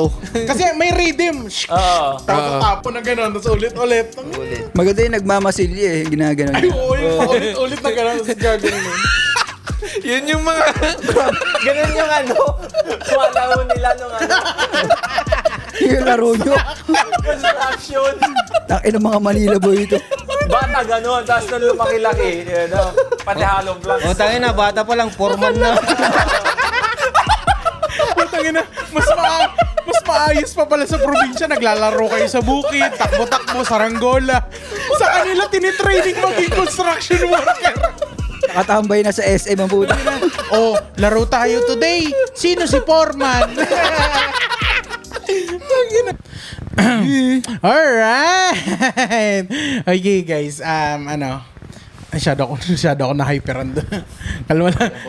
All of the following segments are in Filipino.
bato. Kasi may rhythm. Tapo na gano'n, tapos ulit-ulit. Maganda yung nagmamasilya eh, ginaganon Ay, niya. oo, yung ulit-ulit na gano'n, tapos gagano'n yun. Yun yung mga... Ganun yung ano, wala nila nung ano, Yung laro nyo. construction. Takin ng mga Manila boy ito. Bata ganun, tapos nung lumaki-laki, pati halong vlogs. O, tangin na, bata pa lang, foreman na. Putangin na, mas maayos pa pala sa probinsya. Naglalaro kayo sa bukid, takbo-takbo, saranggola. Sa kanila, tinitraining maging construction worker. Nakatambay na sa SM ang puto. Oh, laro tayo today. Sino si Foreman? Alright. Okay guys, masyado ako na-hyperan doon.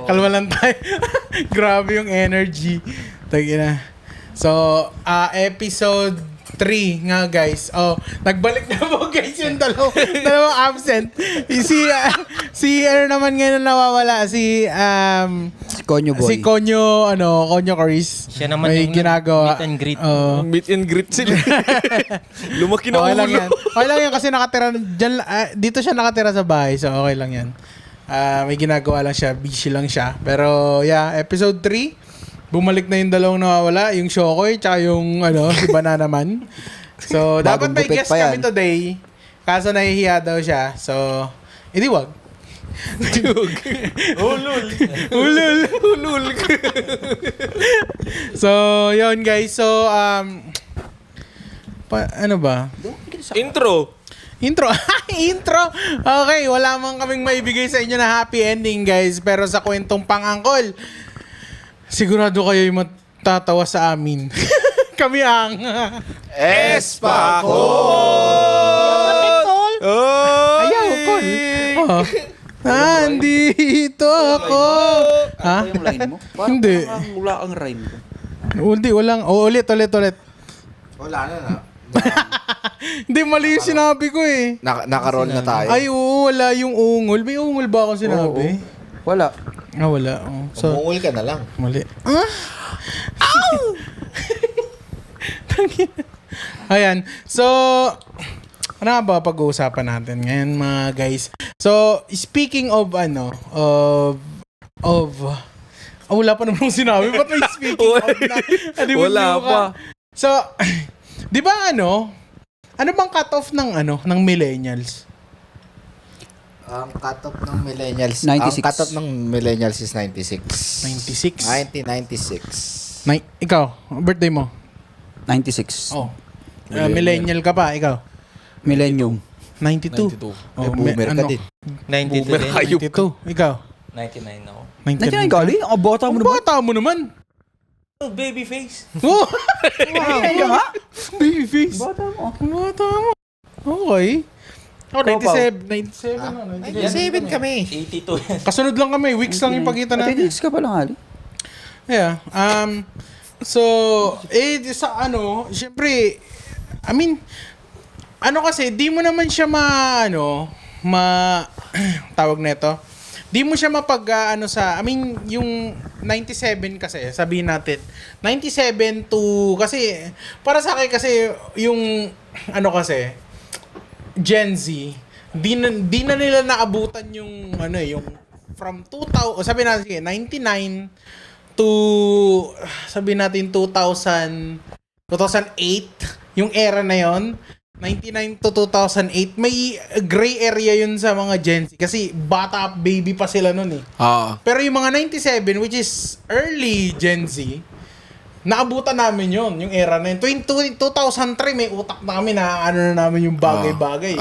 Kalma lang tayo. Grabe yung energy. Tagina. So, episode 3 nga guys. Oh, nagbalik na po guys yung dalawang absent. Si ano naman ngayon nawawala, si Konyo boy. Si Konyo Chris. Siya naman may yung ginagawa. meet and greet. Meet and greet sila. Lumaki na Okay lang ulo. yan. Okay lang yan kasi nakatira dyan, dito siya nakatira sa bahay, so okay lang yan. May ginagawa lang siya, busy lang siya. Pero yeah, episode 3, bumalik na yung dalawang nawawala, yung Shokoy tsaka yung si Banana Man. So dapat may gupit guest pa kami yan. today. Kaso nahihiya daw siya. So, edi wag. Ulul. Ulul. So, yun guys. So, ano ba? Intro. Intro. Okay, wala man kaming maibigay sa inyo na happy ending, guys. Pero sa kwentong pang-angkol, sigurado kayo yung matatawa sa amin. Kami ang... Espako! Ayaw, Col. Oh. Nandito ako. Ha? Ano yung line mo? Hindi. Wala ang rhyme ko. Hindi, walang... Ulit. Wala na. Hindi, mali yung sinabi ko eh. Naka-roll na tayo. Ay, oo, wala yung ungol. May ungol ba akong sinabi? Wala. Wala. Oh. So, Umungol ka na lang. mali. Ayan. So, ano nga ba pag-uusapan natin ngayon, mga guys? So, speaking of wala pa namang sinabi. Ba't may speaking of na? Wala pa. So, di ba ano bang cut-off ng millennials? Ang cut-off ng millennials. 96. Ang cut-off ng millennials is 96. 96? 1996. Ikaw, birthday mo? 96. Oh. Millennial ka pa, ikaw? Millennium. 92. 92. Oh, Boomer ka din. 92 Boomer din. kayo. 92. Ikaw? 99 ako. 99 gali? Ang bata mo Ang naman. bata mo naman. Oh, baby face. Oh! Ay ka nga. Baby face. Bata mo. Bata mo. Okay. Oh, 97. 97 na. 97 kami. 82 yan. Kasunod lang kami. Weeks lang yung pagitan natin. 96 ka pa lang, Ali. Yeah. So, sa syempre, I mean, kasi, di mo naman siya tawag nito, di mo siya yung 97 kasi, sabihin natin, 97 to, kasi, para sa akin kasi, yung, Gen Z, di na nila naabutan yung, yung, from 2000, sabihin natin, sige, 99 to, sabihin natin 2008, yung era na yon, 99 to 2008, may gray area yun sa mga Gen Z. Kasi bata, baby pa sila nun eh. Pero yung mga 97, which is early Gen Z, naabutan namin yon yung era na yun. 2003, may utak na kami na na namin yung bagay-bagay.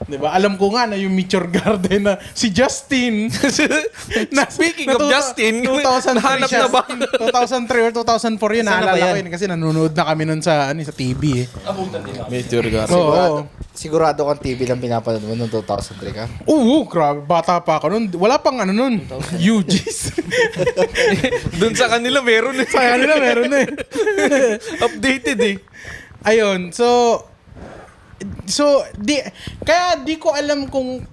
Diba? Alam ko nga na yung Meteor Garden na si Justin. Speaking of Justin, 2003 nahanap siya. na ba? 2003 or 2004 yun. Saan na ba Naalala ko yan? yun kasi nanonood na kami nun sa TV eh. Abutan din ako. Meteor ka. Oo. Sigurado kang TV lang pinapanood mo noong 2003 ka? Oo, grabe. Bata pa ako nun. Wala pang nun. UGs. Doon sa kanila meron eh. Sa kanila meron na eh. Updated eh. Ayun, kaya di ko alam kung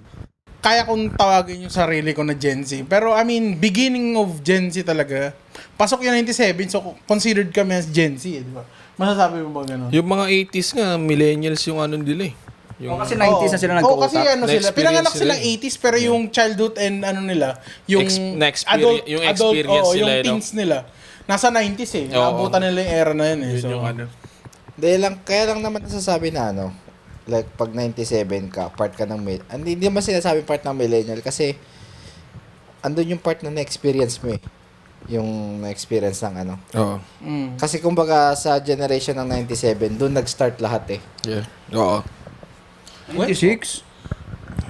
kaya kong tawagin yung sarili ko na Gen Z. Pero I mean, beginning of Gen Z talaga. Pasok yung 97, so considered kami as Gen Z, di ba? Masasabi mo ba ganun? Yung mga 80s nga, millennials yung ano nila eh. Yung, Kasi 90s na sila Oo, kasi nagkautak. ano sila. Na-experience Pinanganak sila silang 80s pero yung childhood and ano nila, yung yung experience oo, nila, yung eh, no? teens nila. Nasa 90s eh. Oo. Naabutan nila yung era na yun eh. yun So, yung ano. Kaya lang naman nasasabi na ano, like pag 97 ka, part ka ng hindi naman sinasabi part ng millennial kasi andun yung part na na-experience mo eh. Yung na-experience ng ano. Oo. Kasi kumbaga sa generation ng 97, doon nag-start lahat eh. Yeah. Oo. 96?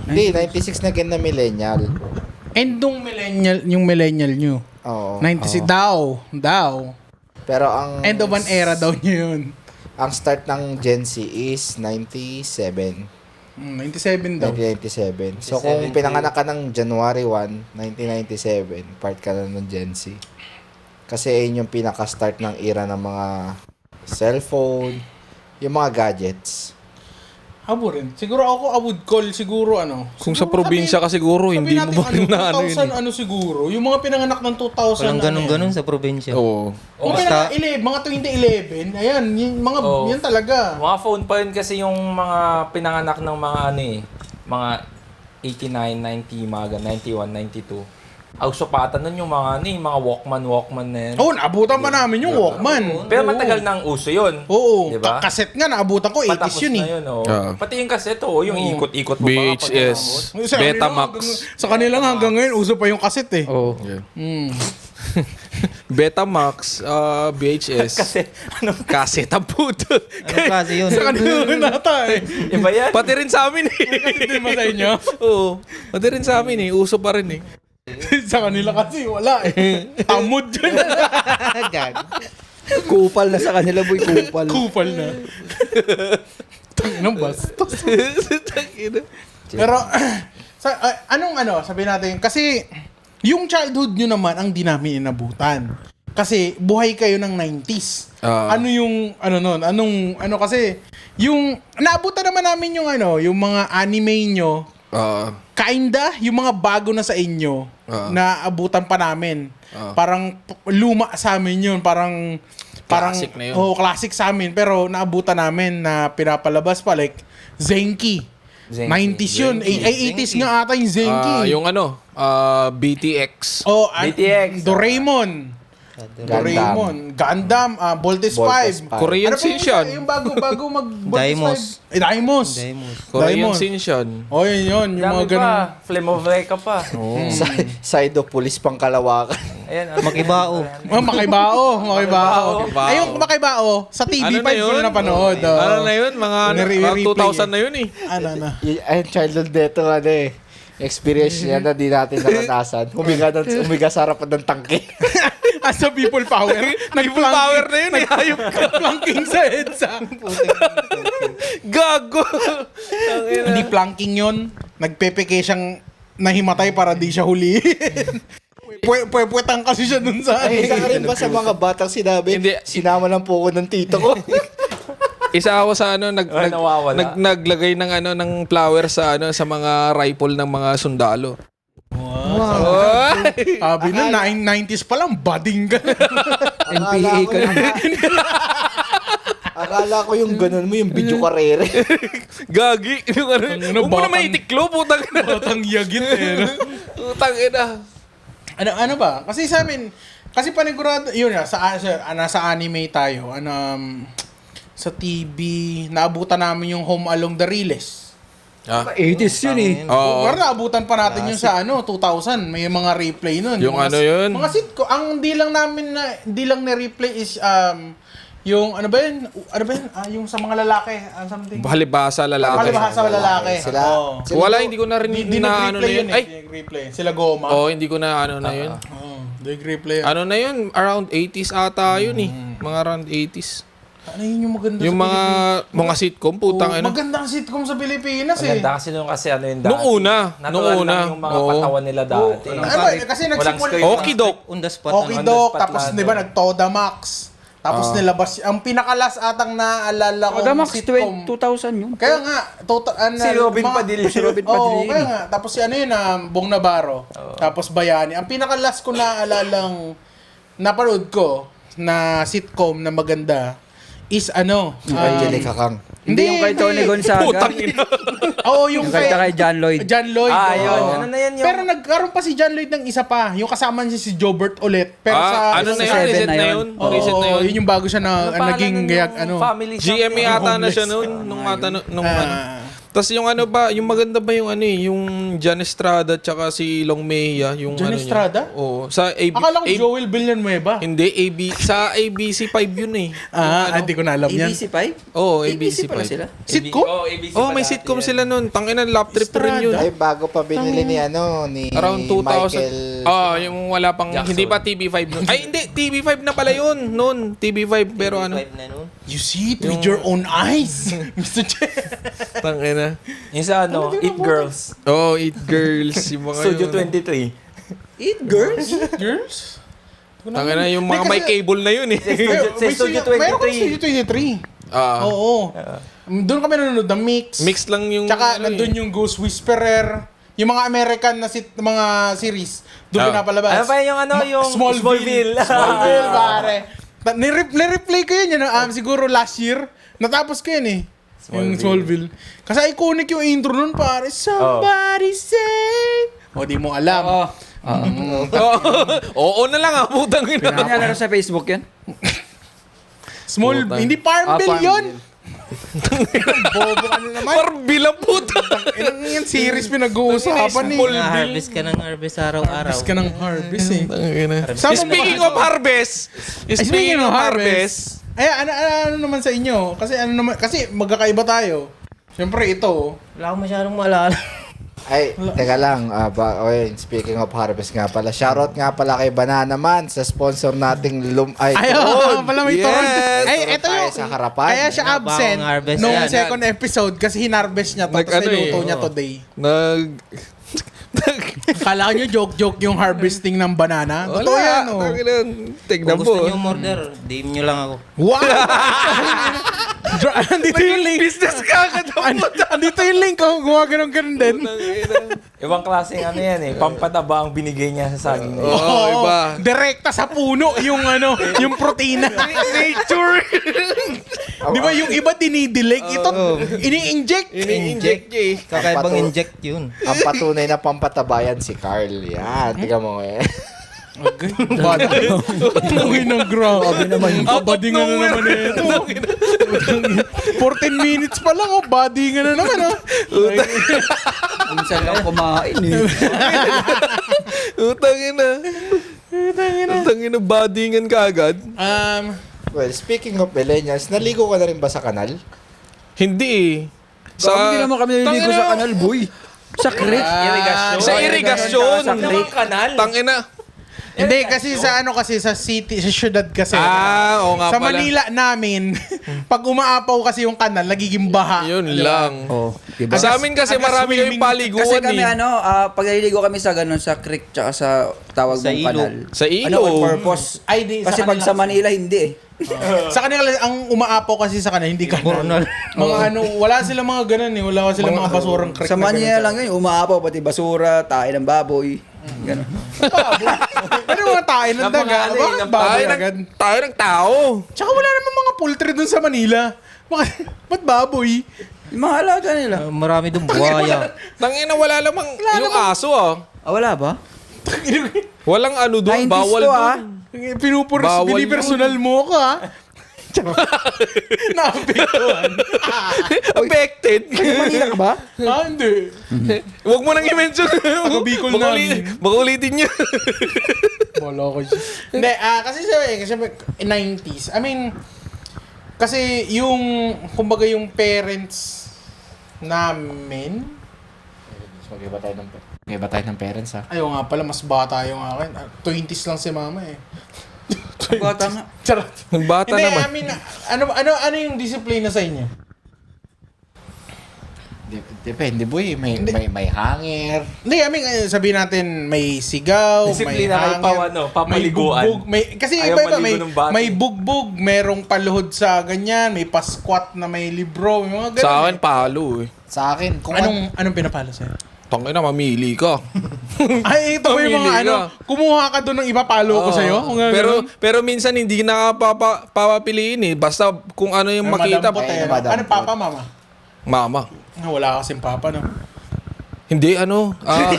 Hindi, 96 na na millennial. And yung millennial nyo. Oo. 96 daw. Pero ang End of an era daw nyo yun. ang start ng Gen Z is 97. 97 daw. 1997. So kung pinanganak ka ng January 1, 1997, part ka na ng Gen Z. Kasi yun yung pinaka-start ng era ng mga cellphone, yung mga gadgets. Abo rin. Siguro ako, I would call siguro ano. Kung sa siguro probinsya ka siguro, hindi mo ba na ano yun 2000 eh. ano siguro. Yung mga pinanganak ng 2000. Walang ganun-ganun sa probinsya. Oo. Yung Basta- 11, mga 2011, ayan, yung mga, Oo. yan talaga. Mga phone pa yun kasi yung mga pinanganak ng mga ano eh. Mga 89, 90, mga 91, 92. Ausupatan nun yung mga ano eh, mga Walkman na yan. Oo, naabutan pa namin yung Walkman. Pero matagal nang uso yun. Oo. Diba? Kaset nga, naabutan ko, 80s Patapos yun na eh. yun, oh. Ah. Pati yung cassette, oh, yung ikot-ikot mo pa. VHS, Sa kanila Betamax. Sa kanila nga hanggang ngayon, uso pa yung kaset eh. Oo. Yeah. Mm. Betamax, VHS. Kasi, ano, Cassette ang puto. Anong klase yun? Sa kanila nata eh. iba yan? Pati rin sa amin eh. Hindi ba sa inyo? Oo. Pati rin sa amin eh. Uso pa rin eh. Sa kanila kasi wala eh. Tamod dyan. Kupal na sa kanila, boy. Kupal. Kupal na. Tanginang bastos. Pero, sabi natin, kasi, yung childhood nyo naman ang di namin inabutan. Kasi, buhay kayo ng 90s. Ah. Ano yung, kasi, yung, naabutan naman namin yung yung mga anime nyo, kinda, yung mga bago na sa inyo, na abutan pa namin. Parang luma sa amin yun, parang Classic na yun. Oh, classic sa amin, pero naabutan namin na pinapalabas pa, like, Zenki. 90s yun. Ay, 80s nga ata yung Zenki. Yung BTX. Oh, BTX. Doraemon. Gundam, Voltes 5. Korean Ano pa Shinshan. yung bago mag Daimos. Daimos. Korean Daimon. Shinshan. Oh, yun. Yung Dami mga ganun. pa. Flame of Recca pa. Side of police pang Kalawakan. Ayan, Makibao. Makibao. Ay, yung Makibao, sa TV5 ko na napanood. Ano na yun? Mga Nire-replay 2000 na yun eh. Ano na. Ay, childhood neto experience niya na di natin naranasan. Humiga sa harapan ng tangke. Sa people power. People power na yun eh. Hayop ka. Planking sa EDSA. Gago. Hindi planking yun. Nagpepeke siyang nahimatay para di siya huliin. Pwetang kasi siya dun sa Ay, isa ka rin ba sa mga batang sinabi, Hindi. sinama lang po ako ng tito ko. Isa ako sa nawawala. naglagay ng ng flower sa sa mga rifle ng mga sundalo. Wow. Sabi na, 90s pa lang, bading ka. NPA ka na. Akala ko yung ganun mo, yung video karere. Gagi. Huwag mo na batang- may itiklo, putang ina. Batang yagit eh. Putang ina. Ano ba? Kasi sa amin, kasi panigurado, yun na, nasa anime tayo, sa TV, naabutan namin yung Home Along the Riles. 80s yun eh. Oo. Pero naabutan pa natin yung sa 2000, may mga replay nun. Yung mga, ano yun? Mga sitcom, ang di lang na-replay is, yung, ano ba yun, yung sa mga lalaki, something. Halibasa lalaki. Palibahasa sa lalaki. Sila, Oo. Wala, hindi ko na rin Di na ano na nag-replay yun. yun eh. Ay, Di nag-replay. Sila Goma. oo, hindi ko na ano na yun. Nag-replay yun. Ano na yun? Around 80s ata yun eh. Mga around 80s. Ano yun yung maganda Yung sa mga sitcom, putang ina. Maganda ang sitcom sa Pilipinas eh. Maganda kasi nung kasi ano yung dati. Nung una. Natural lang yung mga Oo. patawan nila dati. Kasi Walang nagsimula. script. Okidok. Undas pa. Okidok, Spot tapos lang, di ba nagtoda Max. Tapos nilabas, ang pinakalas atang naalala ko Max, sitcom. 2000 yun. Kaya nga, Si Robin Padilla. Si Robin Oo, Padilla. kaya nga. Tapos si ano yun, Bong Navarro. Tapos Bayani. Ang pinakalas ko naalalang napanood ko na sitcom na maganda is ano? Angelica Kang. Hindi yung kay Tony Gonzaga. Putang ina. Oo, yung Yung kanta kay John Lloyd. John Lloyd. Ah, oo. yun. Ano na yan yung... Pero nagkaroon pa si John Lloyd ng isa pa. Yung kasama niya si Jobert ulit. Pero sa... Ano na sa yun? seven Reset na na yun. yun? Oo, Reset na yun? yun yung bago siya na Ano naging pangalan gayak, ng ano. family GMA something? ata na siya Homeless. noon. Nung ata, nung Ah. ano. Tapos yung ano ba, yung maganda ba yung ano eh, yung Jan Estrada tsaka si Long Mejia, yung Jan ano niya. Estrada? Oo. Sa AB, Akala ko Joel Villanueva. Hindi, sa ABC 5 yun eh. Hindi ko na alam yan. ABC5? Oo, ABC ABC pala 5. sila. Sitcom? Oh, ABC Oh, pala. may sitcom sila noon. Tangina, lap trip rin yun. Ay, bago pa binili ni ano, ni Around 2000. Michael. Yung wala pang, Jackson. hindi pa TV5 noon. Ay, hindi, TV5 na pala yun noon. TV5, pero ano. 5 na nun. You see it with your own eyes. Mr. Che. Tangina. Yung sa ano, It Girls. Oh, It Girls. Yung mga Studio yun. 23. Eat girls? Girls? Tangina, yung mga may cable na yun eh. Sa Studio Meron ka 23. Studio 23. Ah, Oo. Doon kami nanonood ng Mix. mix lang yung... Tsaka ano nandun eh. yung Ghost Whisperer. Yung mga American na mga series. Doon pinapalabas. Ano pa yung ano, yung Smallville. Smallville, pare. Nireplay ko yun. Siguro last year. Natapos ko yun eh. Yung Smallville. Kasi iconic yung intro nun, pare. Somebody save. O, di mo alam. Oo. Oo na lang putang ina. Pinalaro sa Facebook yan? Smallville. Hindi Farmville yun. Bobo ka na naman. Parbilang puta. Ilang yung series pinag-uusapan eh. Na-harvest ka ng harvest araw-araw. Harvest ka ng harvest eh. Speaking of harvest. Speaking of harvest. Ay, ano naman sa inyo? Kasi magkakaiba tayo. Siyempre ito. Wala akong masyadong maalala. Ay, teka lang. Speaking of harvest nga pala. Shoutout nga pala kay Banana Man sa sponsor nating Ayun, pala may Yes. Toron. Ay, Toron ito tayo yung sa harapan. Kaya siya absent Bagong harvest nung yan. second episode kasi hinarvest niya to. Tapos Nag-ano niluto eh, niya oo. today. Nag... Kala nyo joke yung harvesting ng banana? Totoo yan, oh. Tignan Kung gusto mo. nyo umorder, DM nyo lang ako. Wow! Andito yung link. Business ka agad. Andito yung link. Oh. Gumaganon-ganon din. Ibang klaseng ano yan eh. Pampataba ang binigay niya sa saging. Oo, iba. Direkta sa puno yung yung protina. Nature. Di ba yung iba dinidilig? Ito, ini-inject. Ini-inject niya eh. Kakaibang inject yun. Ang patunay na pampatabayan si Carl. Yan, tingnan mo eh. Tungin ng grabe naman. Badingan na naman ito. 14 minutes pa lang, badingan na naman. Minsan lang kumain eh. Utangin na. Utangin na, badingan ka agad. Well, speaking of millennials, naligo ka na rin ba sa kanal? Hindi eh. Hindi naman kami naliligo sa kanal, boy. Sa creek. Sa irigasyon. Sa kanal. Tangina. Hindi, kasi sa city, sa syudad kasi. Oo nga Sa pala. Manila namin, pag umaapaw kasi yung kanal, nagiging baha. Yun lang. Oh, diba? Sa amin kasi Agas marami swimming. yung paliguan Kasi kami eh. pag naliligo kami sa ganun, sa creek tsaka sa tawag Sa ng ilog. kanal. Sa ilog. Ano, on purpose. Ay, di, Kasi pag sa Manila, hindi eh. Sa kanila, ang umaapaw kasi sa kanal, hindi kanal. Bornol. Mga wala silang mga ganun eh. Wala silang mga basurang creek. Sa na Manila ganun. lang yun, umaapaw, pati basura, tayo ng baboy. Ganun. Pero mga tayo ng daga. Bakit baboy agad? Tayo ng tao. Tsaka wala naman mga poultry dun sa Manila. Ba't baboy? Yung mga alaga nila. Marami doon buhaya. Tangina, wala lamang yung aso ah. Wala ba? Walang ano doon, 90s bawal to, doon. Bawal Binipersonal mo ka. Naapektuhan. Affected. Manila ka ba? Hindi. Huwag mo nang i-mention. Bicol Baka namin. baka ulitin niya. Wala ko siya. Hindi, kasi 90s. I mean, kasi yung, kumbaga yung parents namin, Mag-iba tayo ng parents ha. ayaw nga pala, mas bata yung akin. 20s lang si mama eh. Bata nga. Charot. Bata Hindi, naman. I mean, ano yung disiplina sa inyo? Depende boy, may hanger. Hindi, I mean, sabihin natin may sigaw, Disiplina may kayo pa, hangin, ano, papaliguan. may bugbog, kasi Ayaw iba-iba, maligo ng bata. may bugbog, merong paluhod sa ganyan, may pasquat na may libro, may mga ganun. Sa akin, palo eh. Sa akin, kung Anong pinapalo sa'yo? Tangina, mamili ka. Ay, ito ba yung mga Mamili ano, ka. kumuha ka doon ng iba, palo ko Oo. sa'yo. Kung nga ganun. Pero minsan hindi na papapiliin eh. Basta kung ano yung makita. Madam Potero. Madam Ano, papa, mama? Mama. Ah, wala kasing papa, no? Hindi, ano. Gago.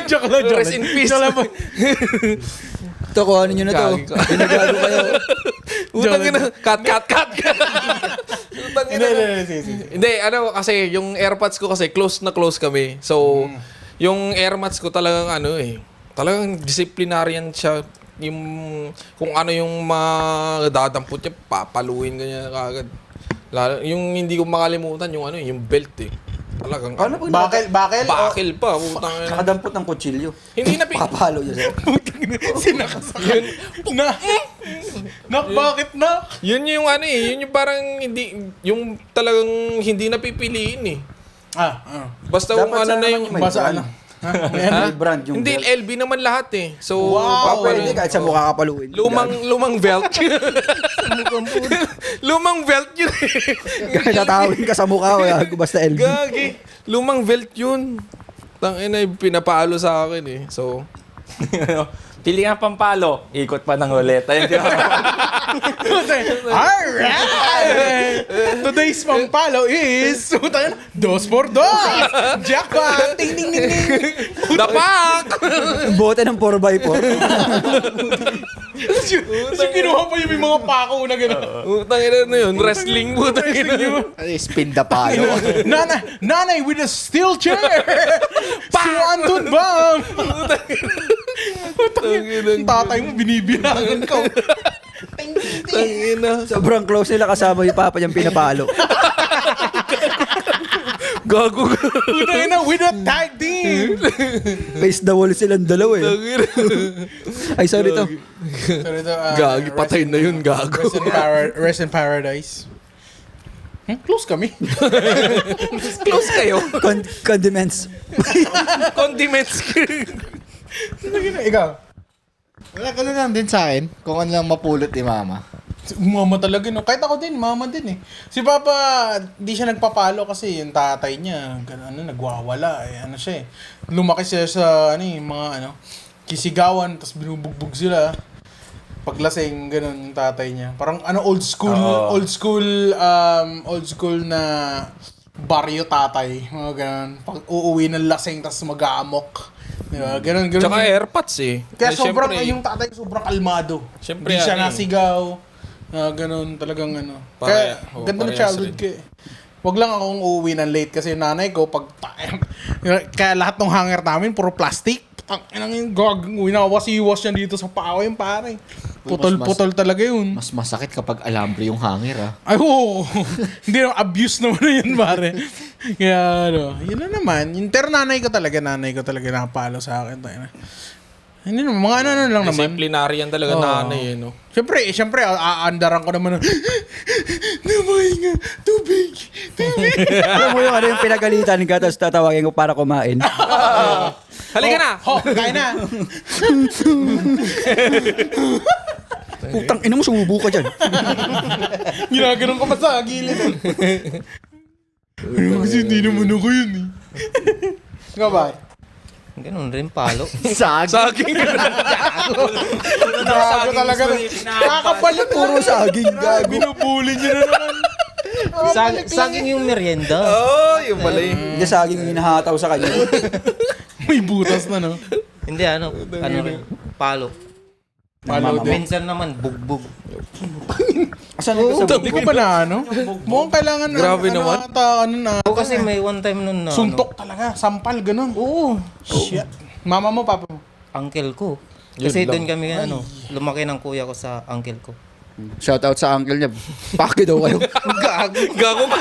Joke lang, joke Rest lang. in peace. Joke lang po. Ito, kuhanin nyo na to. Gagi ka. Pinagago kayo. Utang ina. Cut. Utang Hindi, ina. sige. Hindi, ano kasi, yung AirPods ko kasi close na close kami. So, yung AirMats ko talagang ano eh, talagang disciplinarian siya. Yung, kung ano yung madadampot niya, papaluin ganyan kagad. Lalo, yung hindi ko makalimutan, yung ano, yung belt eh. Talagang, Paano pag Bakil? bakil pa. Utang ina. nakadampot ng kutsilyo? Hindi na Pakapalo niya sa'yo. Sinakasakan. Bakit na? Yun yung ano eh, yun yung parang hindi, yung talagang hindi napipiliin eh. Basta kung Dapat ano sana na naman yung... yung may Basta brand. ano? May brand yung Hindi, belt. LB naman lahat eh. So, Wow! Pwede kahit sa mukha kapaluin. lumang belt. Lumang belt yun eh. Kahit tatawin ka sa mukha, basta LB. Gagi. Lumang belt yun. Tangina, pinapalo sa akin eh. So, Pili nga pampalo, ikot pa ng ulit. Ayun, di ba? Alright! Today's pampalo is 2 for 2! Jackpot! Ting, ting, ting, ting! dapak! Bote ng 4x4. Kasi kinuha pa yung mga pako na gano'n. Utang ina na yun. Wrestling mo. Ano yung spin the palo? Nanay with a steel chair! Swanton bomb! Ang tatay mo, binibilangan ka. Tangina. Sobrang close nila kasama yung papa niyang pinapalo. Gago. Putang ina, with a tag team! Face the wall silang dalawa eh. Tangina. Ay, sorry to. So, ito, Gagi, patay na yun. Gago. Rest in Paradise. Close kami. Close kayo. Condiments. Condiments. Ikaw. Wala, gano'n lang din sa akin. Kung ano lang mapulot ni mama. Mama talaga, no? Kahit ako din, mama din eh. Si Papa, di siya nagpapalo kasi yung tatay niya, nagwawala eh. Ano siya eh. Lumaki siya sa, mga kisigawan, tapos binubugbog sila. Paglasing, ganun yung tatay niya. Parang old school na baryo tatay. Mga ganun. Pag uuwi ng lasing, tapos mag-aamok. Diba? Ganun. Tsaka AirPods eh. Kaya sobrang, syempre, yung tatay sobrang kalmado. Syempre, Hindi siya ano eh. nasigaw. Ganun, talagang Kaya, ganda ng parehas childhood ko eh. Wag lang akong uuwi ng late kasi yung nanay ko, kaya lahat ng hanger namin, puro plastic. Tanginang yung winawasiwas yan dito sa paa yung pare. Putol-putol talaga yun. Mas masakit kapag alambre yung hanger, ah. Ay, oo. Hindi naman, abuse naman na yun, pare. Kaya, yun na naman. Pero nanay ko talaga nakapalo sa akin. Hindi naman, mga ano lang naman. disciplinarian talaga nanay eh, no? Siyempre, aandaran ko naman ng, namahinga, tubig. Alam mo yung pinagalitan ka, tapos tatawagin ko para kumain. Halika na! Kain na. Putang ina mo, sumubo ka dyan. Ginaganon ko pa sa gilid. Kasi hindi naman ako yun eh. Nga ba? Ganun rin, palo. Saging. Gago talaga. Nakakabalit Puro saging, gago. Binubuli niyo na naman. Saging yung merienda. Oh, yung pala yun. Hindi saging yung hinahataw sa kanya. May butas na, no? Hindi, ano rin, palo. Palo din. Minsan naman, bugbog. Asan ka sa Hindi ko pa na, ano? Mukhang kailangan na. Grabe naman. Oo, kasi may one time nun na, Suntok talaga. Sampal, ganun. Oo. Shit. Mama mo, papa mo. Uncle ko. Kasi Yun lang. doon kami, lumaki ng kuya ko sa uncle ko. Shoutout sa uncle niya. Paki daw kayo. Gago ka.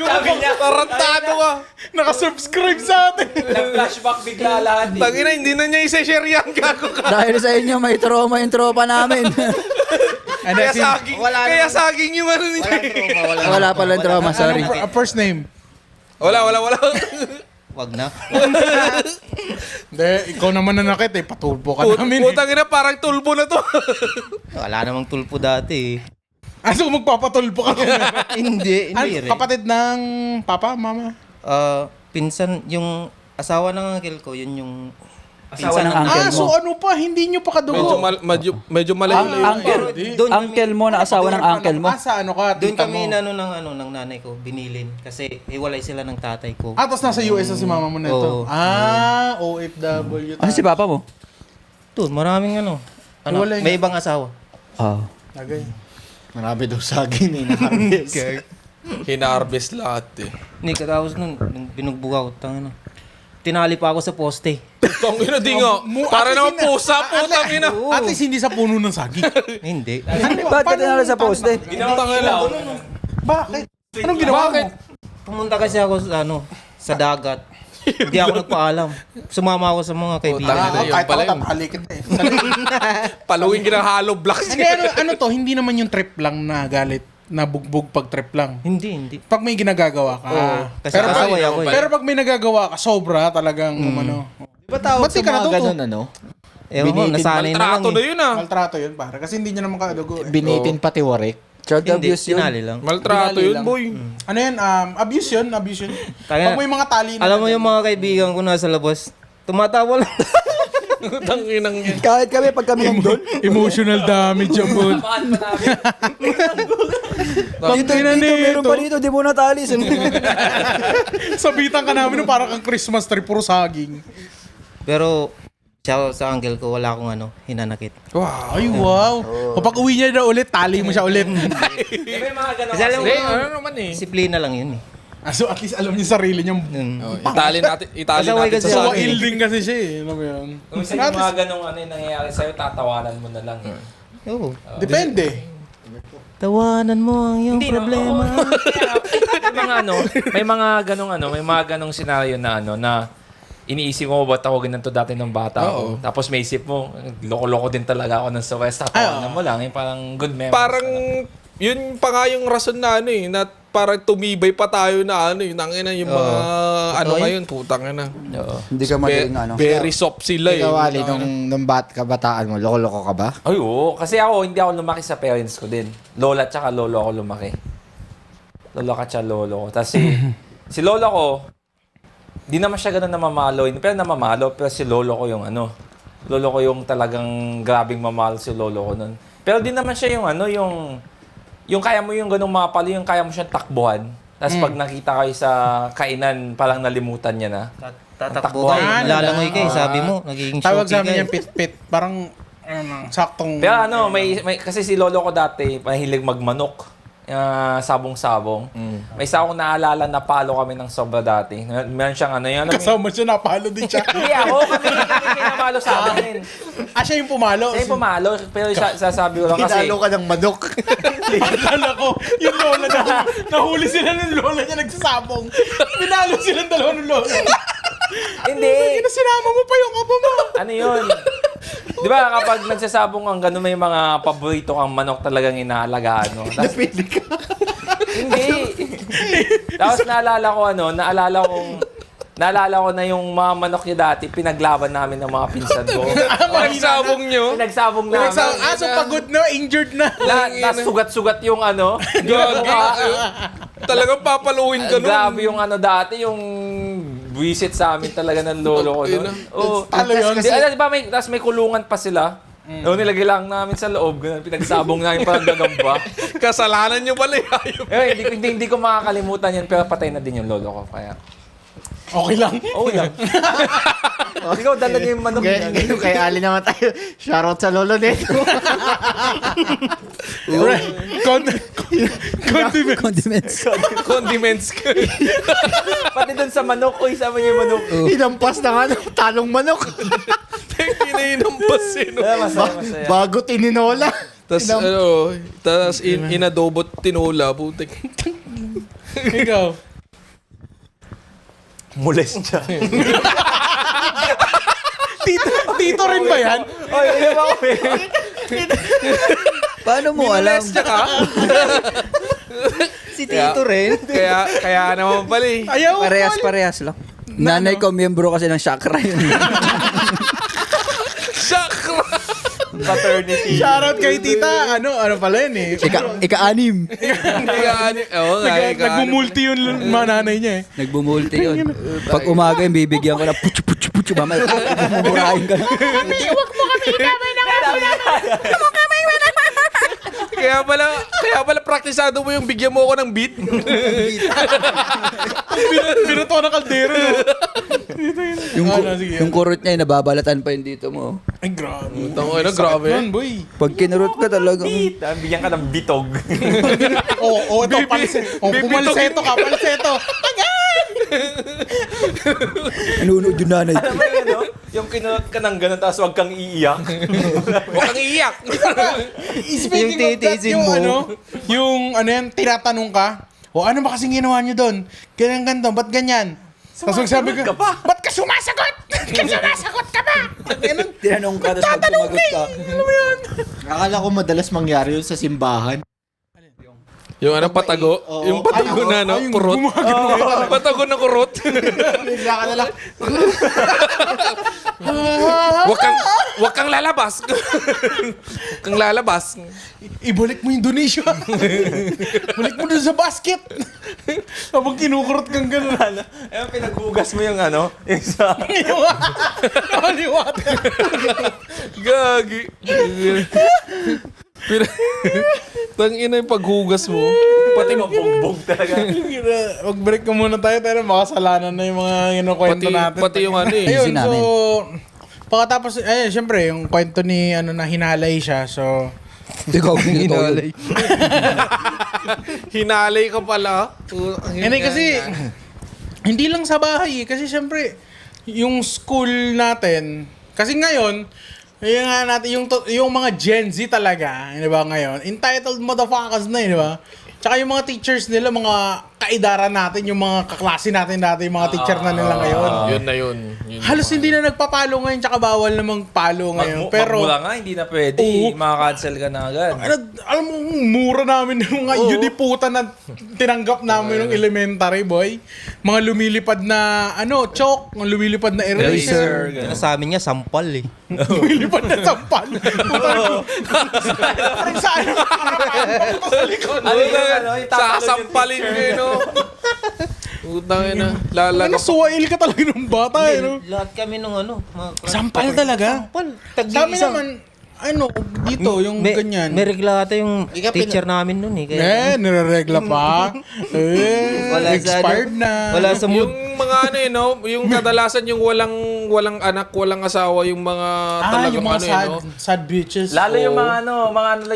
Sabi niya, tarantado ka. Nakasubscribe sa atin. Nag-flashback bigla lahat eh. Tangina, hindi na niya isa-share yan. Gago ka. Dahil sa inyo, may trauma yung tropa namin. Kaya saging. Kaya saging yung ano niya. Wala pala yung trauma, sorry. First name? Wala. Wag na. Hindi, ikaw naman nanakit eh. Patulpo ka namin eh. Putang ina, parang tulbo na to. Wala namang tulpo dati eh. So magpapatulpo ka. Hindi rin. Kapatid ng papa, mama? Pinsan, yung asawa ng uncle ko, yun yung Asawa ng uncle mo. So ano pa, hindi nyo pa kadugo? Medyo malayo. Uncle mo na asawa ng uncle mo. Sa ano ka, doon tita kami mo? ng nanay ko, binilin. Kasi hiwalay sila ng tatay ko. Tapos nasa US na si mama mo na ito. Oo. OFW. Ano si papa mo? Doon, maraming Hiwalay may ibang asawa. Tagay. Marami daw saging inahabis. Hinarvest lahat eh. Hindi, katapos nun, nung binugbuga ko, tinali pa ako sa poste. Tangina di nga. Para naman pusa, putang ina. At least hindi sa puno ng saging. Hindi. Ba't ka tinalo sa poste? Bakit? Anong ginawa mo? Pumunta kasi ako sa dagat. Hindi ako nagpaalam. Sumama ako sa mga kaibigan. Tangina, yun Kahit pala ako yun. tapalikin na eh. Paluin ka ng hollow blocks. Hindi, ano to, hindi naman yung trip lang na galit, na bugbog pag trip lang. Hindi. Pag may ginagagawa ka. Oo, kasi pero, kasaway ako eh. pero pag may nagagawa ka, sobra talagang ano. Di ba tawag Ba't sa di ka mga natuto? ganun, ano? Ewan ko, nasanay na lang Maltrato na eh. yun ah. Maltrato yun, pare. Kasi hindi niya naman kadugo eh. Binitin pati warik. Child Hindi, abuse yun. tinali lang. Maltrato Binali yun, lang. boy. Ano yan? Abuse yun. Kaya- Pag may mga tali na. Alam mo yung mga kaibigan ko nasa labas, tumatawa lang. Tanginang yun. Kahit kami, pag kami nandun, Emotional damage yung bud. dito, meron pa dito, di mo natali. Sabitan ka namin nung parang kang Christmas tree, puro saging. Pero sa uncle ko, wala akong hinanakit. Wow. Ay, wow. Kapag uwi niya na ulit, tali mo siya ulit. May mga ganun Kasi alam mo, Hindi, ano naman eh. disiplina lang yun eh. So at least alam niya sarili niya. Itali Kasaway natin kasi sa So, ako. wielding kasi siya eh. Alam mo yun? Kung sa yung mga ganung yung nangyayari sa'yo, tatawanan mo na lang eh. Oo. Depende. Tawanan mo ang iyong problema. May mga ganong senaryo na na iniisip mo ba't ako ganito dati ng bata ako. Tapos may isip mo, loko-loko din talaga ako ng sa West. Tatawanan mo lang, yung parang good memories. Parang, yun pa nga yung rason na na parang tumibay pa tayo na nangina yung mga ngayon, putang ina. Hindi ka magiging Very soft sila eh. Ikaw, Ali, nung kabataan mo, loko-loko ka ba? Ay, oo. Kasi hindi ako lumaki sa parents ko din. Lola tsaka lolo ako lumaki. Lola ka tsaka lolo ko. Tapos si lolo ko, di naman siya ganun namamalo. Pero namamalo, pero si lolo ko yung lolo ko yung talagang grabing mamalo si lolo ko nun. Pero di naman siya yung yung kaya mo yung ganung mapalo, yung kaya mo siyang takbuhan. Tapos pag nakita kayo sa kainan, parang nalimutan niya na. Tatakbo ka, lalangoy ka eh, sabi mo, nagiging Tawag showky sa ka amin eh. yung pit-pit. Parang, saktong... Pero may kasi si lolo ko dati, mahilig magmanok. Sabong-sabong. May isa akong naalala na palo kami ng sobra dati. Meron siyang Kasama siya, napalo din siya. Hindi ako, kami kinamalo sa akin. Siya yung pumalo. Siya yung pumalo, pero sasabi ko lang kasi... Hinalo ka ng manok. Akala ko, yung lola na nahuli sila ng lola niya nagsasabong. Pinalo silang dalawa ng lola. Hindi. Sinama mo pa yung kapa mo. Ano yun? Di ba kapag nagsasabong kang gano'n, may mga paborito kang manok talagang inaalagaan mo. Napili ka. Hindi. Tapos naalala ko na yung mga manok niya dati, pinaglaban namin ng mga pinsan ko. Pagsabong nyo. Pinagsabong namin. So pagod na, injured na. Tapos sugat-sugat yung Gagi. Talagang papaluin ka nun. Grabe yung dati, yung visit sa amin talaga ng lolo ko nun. Oo. Talo yun. Di ba tapos may kulungan pa sila? Nilagay lang namin sa loob, ganun, pinagsabong namin parang gagamba. Kasalanan nyo pala eh. Hindi ko makakalimutan yan, pero patay na din yung lolo ko. Kaya, Okay lang. okay lang. Ikaw, dala niyo yung manok niya. Ngayon kay Ali naman tayo. Shoutout sa lolo nito. Condiments. Condiments ka. Pati dun sa manok, sama niyo yung manok. Hinampas na nga ng talong manok. Kinainampas eh. Masaya. Bago tininola. Tas inadobot tinola, putik. Ikaw. Mules siya. Tito rin ba yan? Oy, hindi ba ako Paano mo alam? Si Tito rin. Kaya naman pala eh. Ayaw. Parehas lang. Nanay ko, miyembro kasi ng chakra yun. Chakra! Paternity. Shoutout kay tita. Ano pala yun eh. Ika-anim. Oo nga, Nagbumulti yung nanay niya eh. Nagbumulti yun. Pag umaga yung bibigyan ko na puchu. Mamaya, bumurahin ka na. Kaya pala praktisado mo yung bigyan mo ako ng beat. Binato ng kaldero. No? Yung kurot niya, nababalatan pa yun dito mo. Ay, grabe. Tangay na, grabe. Yan, boy. Pag kinurot ka talaga. Bigyan ka ng bitog. Ito, palseto. Pumalseto ka, palseto. Nunod yung nanay. Alam mo yun, no? Yung kinunot ka ng gano'n, tapos huwag kang iiyak. Huwag kang iiyak. Speaking Yung of that, titiisin yung mo. yan, tinatanong ka, ano ba kasing ginawa nyo doon? Ganyan, ba't ganyan? Tapos magsabi ka, ba't ka sumasagot? Ba't ka sumasagot ka ba? Ganun. Tinanong ka, tapos pag sumagot ka. Akala ko madalas mangyari yun sa simbahan. Yung patago. Yung patago na, no? Kurot. Patago na kurot. Bigla ka na lang. Huwag kang lalabas. Huwag kang lalabas. Ibalik mo yung donation. Balik mo dun sa basket. Habang kinukurot kang gano'n. Ayun, pinaghugas mo yung yung sa... Nakaliwater. Gagi. Tangina yung paghugas mo. Pati mabugbog talaga. Mag-break ka muna tayo, pero makasalanan na yung mga kinukwento natin. Pati yung Ayun, Easy namin. so... Pagkatapos, syempre, yung kwento ni, na hinalay siya, so... Ikaw, hinalay. Hinalay ka pala. Hindi kasi, hindi lang sa bahay eh. Kasi syempre, yung school natin, kasi ngayon, yung nga natin, yung mga Gen Z talaga, di ba ngayon, entitled motherfuckers na di ba? Tsaka yung mga teachers nila, mga kaidaran natin, yung mga kaklase natin dati, yung mga teacher na nila ngayon. Yun na yun. Halos hindi na nagpapalo ngayon, tsaka bawal namang palo ngayon. Pero, Magmula nga, hindi na pwede. Oo. Maka-cancel ka na agad. alam mo, mura namin yung mga yudiputan na tinanggap namin ng elementary, boy. Mga lumilipad na, chalk, mga lumilipad na eraser. Ano sa amin niya, sampal eh. Lumilipad na sampal. Parang saan yung harapan? Papunta sa likod. Ano yung yung tatalo Sasampalin ko yun, no? Utang yun, na. Lalagap. Suwail ka talaga ng bata, no? Lahat kami nung mga... Sampal talaga? Sampal. Sa amin naman, dito, yung ganyan. May reglata yung teacher namin nun eh. Kaya, Nireregla pa. Wala sa Expired na. wala sa mood. Yung mga yung kadalasan yung walang anak, walang asawa, yung mga talagang yung mga sad bitches. Lalo yung mga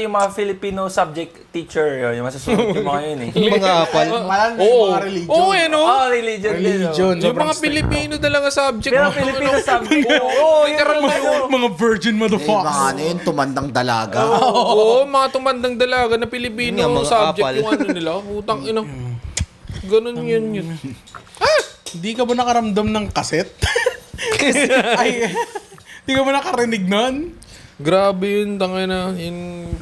yung mga Filipino subject teacher, yung masusunod yung mga yun eh. Yung mga apal. Malan na yung mga religion. Oo, no? Religion din. Religion. Yung mga Pilipino talaga subject. Pero Filipino subject. Oo, yun talaga. Mga virgin motherfuckers. Mga tumandang dalaga. Oo, mga tumandang dalaga na Pilipino Yung mga subject apal. yung nila. Utang ina. Ganun yun. Hindi ka ba nakaramdam ng kaset? Ay, hindi ka ba nakarinig nun? Grabe yun, tangina, yung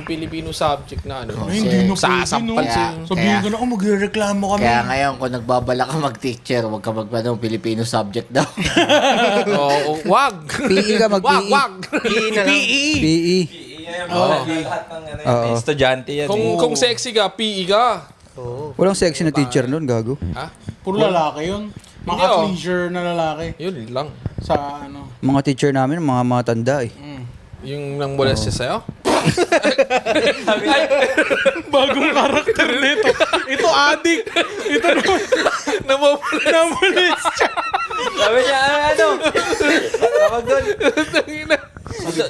Filipino subject na Ay, hindi na sasampal pwede, siya. Sabihin ko na, magrereklamo kami. Kaya ngayon, kung nagbabala ka mag-teacher, huwag ka Filipino subject daw. Oo, wag. PE ka, mag-PE. Wag. PE. Lahat ng estudyante yan. Kung sexy ka, PE ka. Walang sexy na teacher nun, gago. Ha? Puro lalaki yun. Mga Hindi, athleisure na lalaki. Yun lang. Sa Mga teacher namin, mga matanda eh. Yung nang mula siya sa'yo? bagong karakter nito. Ito addict. Ito namulis siya. Sabi niya, tawag doon.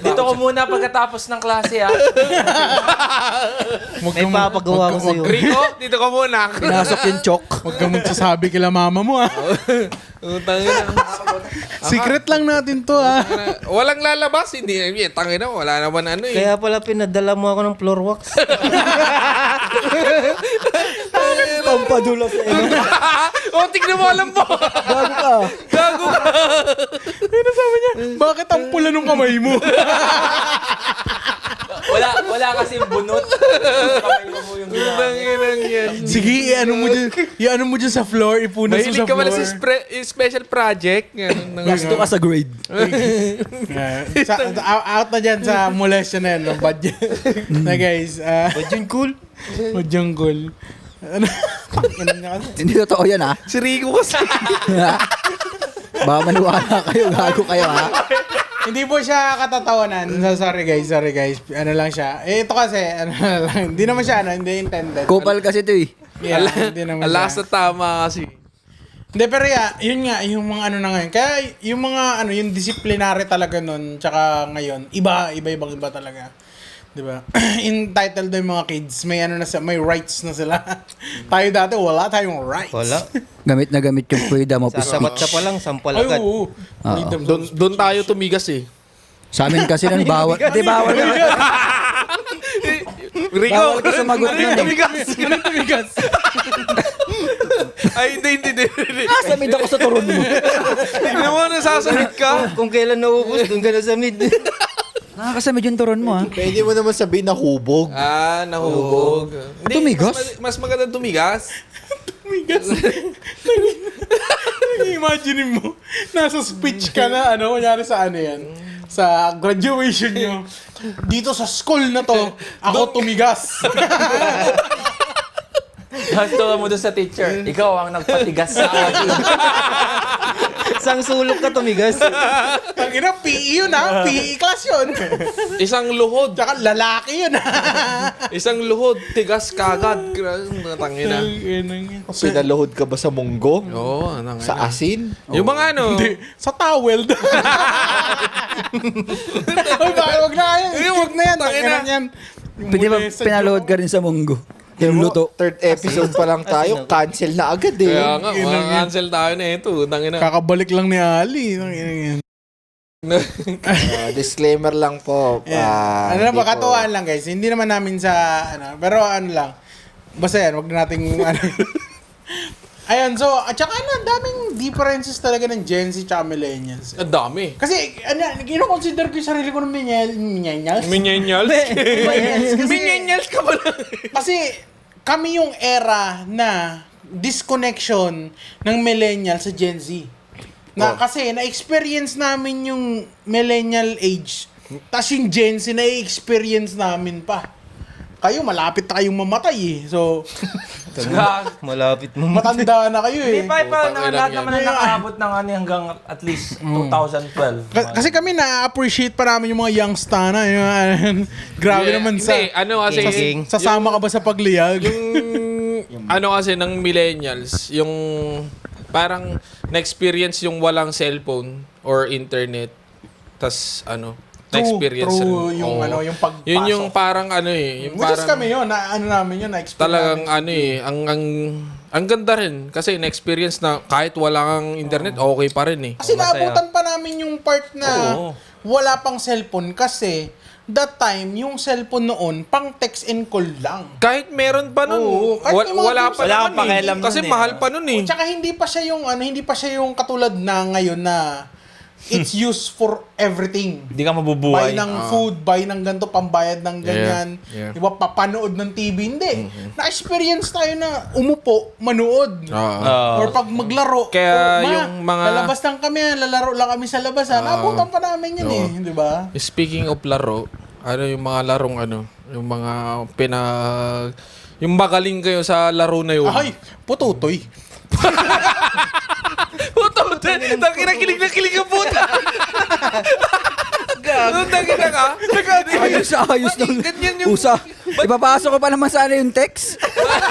Dito ko muna pagkatapos ng klase ha. May papagawa ko sa'yo. Rico, dito ka muna. Pinasok yung chok. Huwag ka magsasabi kila mama mo, ha? Tangina. Secret lang natin to, ha? Walang lalabas, hindi. Tangina, wala naman eh. Kaya pala pinadala mo ako ng floor wax. Pampadula sa inyo. Oh, tignan mo, alam mo. Gago ka. Gago ka. Ano sabi niya? Bakit ang pula nung kamay mo? wala kasi bunot. Kamay mo yung ginamit. Tanginang yan. Sige, i-ano mo dyan sa floor, ipunas mo Mahilig sa ka pala floor. sa special project. Ganun, Gusto ka sa grade. Out na dyan sa molestion na yan, no? Budget. Na guys, Budyan cool. Madyangkol. Ano? Tangina niya kasi. Hindi totoo yan, ha? Si Rico kasi. Baka maniwala kayo, gago kayo, ha? Hindi po siya katatawanan. Sorry guys. Ano lang siya. Ito kasi, ano lang. Hindi naman siya, hindi intended. Kupal kasi to, eh. Yeah, hindi naman Alas siya. na tama kasi. Hindi, pero yun nga, yung mga ano na ngayon. Kaya yung mga, yung disciplinary talaga nun, tsaka ngayon, iba talaga. Diba? Entitled na yung mga kids. May ano na may rights na sila. Tayo dati, wala tayong rights. Wala. Gamit na gamit yung freedom of Sasabat speech. ka pa lang, sampal Ay, agad. oo. Freedom. Doon tayo tumigas eh. Sa amin kasi nun, bawal. Hindi, bawal ka. Rico! Bawal ka sumagot nun, eh. Tumigas! Ay, hindi. Nasamid ako sa turon mo. Tignan mo, nasasamit ka. Kung kailan naubos, doon ka na sa mid. Nakakasamid yung turon mo, ha? Pwede mo naman sabihin na hubog. Ah, nahubog. Hindi, Tumigas? Mas maganda tumigas. Tumigas. Imagine mo, nasa speech ka na, kunyari sa ano yan, sa graduation nyo. Dito sa school na to, ako tumigas. Gusto mo doon sa teacher. Ikaw ang nagpatigas sa akin. Sang sulok ka tumigas. Tangina, PE yun ha, PE class yun. Isang luhod. Tsaka lalaki yun ha. Isang luhod. Tigas kagad. Tangina. Pinaluhod ka ba sa munggo? Oo, tangina. Sa asin? Yung mga ano. Hindi, sa towel. Ay, bakit wag na yan. Wag na yan, tangina yan. Pwede ba pinaluhod ka rin sa munggo? Yung luto. Third episode pa lang tayo, cancel na agad eh. Kaya nga, cancel tayo na ito. Tangina. Kakabalik lang ni Ali. Tangina yan. Disclaimer lang po. Ano lang ba, hindi po- katuwaan lang guys. Hindi naman namin sa, pero ano lang. Basta yan, wag na nating, Ayan, so, at saka ang daming differences talaga ng Gen Z tsaka Millennials. Ang dami. Kasi, consider ko yung sarili ko ng Millennials. Millennials? Millennials ka pala. Kasi, kami yung era na disconnection ng Millennials sa Gen Z. Kasi, na-experience namin yung Millennial age. Tapos yung Gen Z, na-experience namin pa. Kayo, malapit na kayong mamatay eh. So, Malapit mo. matanda na kayo eh. Hindi pa, Putang lahat ina naman na nakaabot ng ano hanggang at least 2012. Kasi kami na-appreciate pa namin yung mga youngsta na. Grabe naman sa... Hindi, ano kasi. King. Sasama ka ba sa pagliyag? Yung ano kasi ng millennials, yung parang na-experience yung walang cellphone or internet. Tas ano, na-experience true, rin. yung Oo. yung pagpasok. Yun yung parang ano eh. Yung Which is parang, kami yun, namin yun, na-experience talagang namin. ano eh, ang ganda rin. Kasi na-experience na kahit wala kang internet, okay pa rin eh. Kasi naabutan pa namin yung part na Oo. wala pang cellphone kasi that time, yung cellphone noon, pang text and call lang. Kahit meron pa nun, Oo, kahit may mga wala groups pa wala naman kang pakialam eh. Kasi nun eh. mahal pa nun eh. Tsaka hindi pa siya yung katulad na ngayon na it's used for everything. Hindi ka Buy mabubuhay. ng food, buy ng ganito, pambayad ng ganyan. Yeah. Di ba, papanood ng TV. Hindi. Na-experience tayo na umupo, manood. Oo. Or pag maglaro. Kaya "Oh, yung mga- lalabas lang kami, lalaro lang kami sa labas. Naabutan pa namin yun eh. Di ba? Speaking of laro, ano yung mga larong ano, yung mga yung magaling kayo sa laro na yun. Ay, pututoy. Puto, tangina kilig na kilig ang puta. Gago. Tangina ka. Ayos ng Ganyan yung, usa. Ipapasok ko pa naman sana yung text.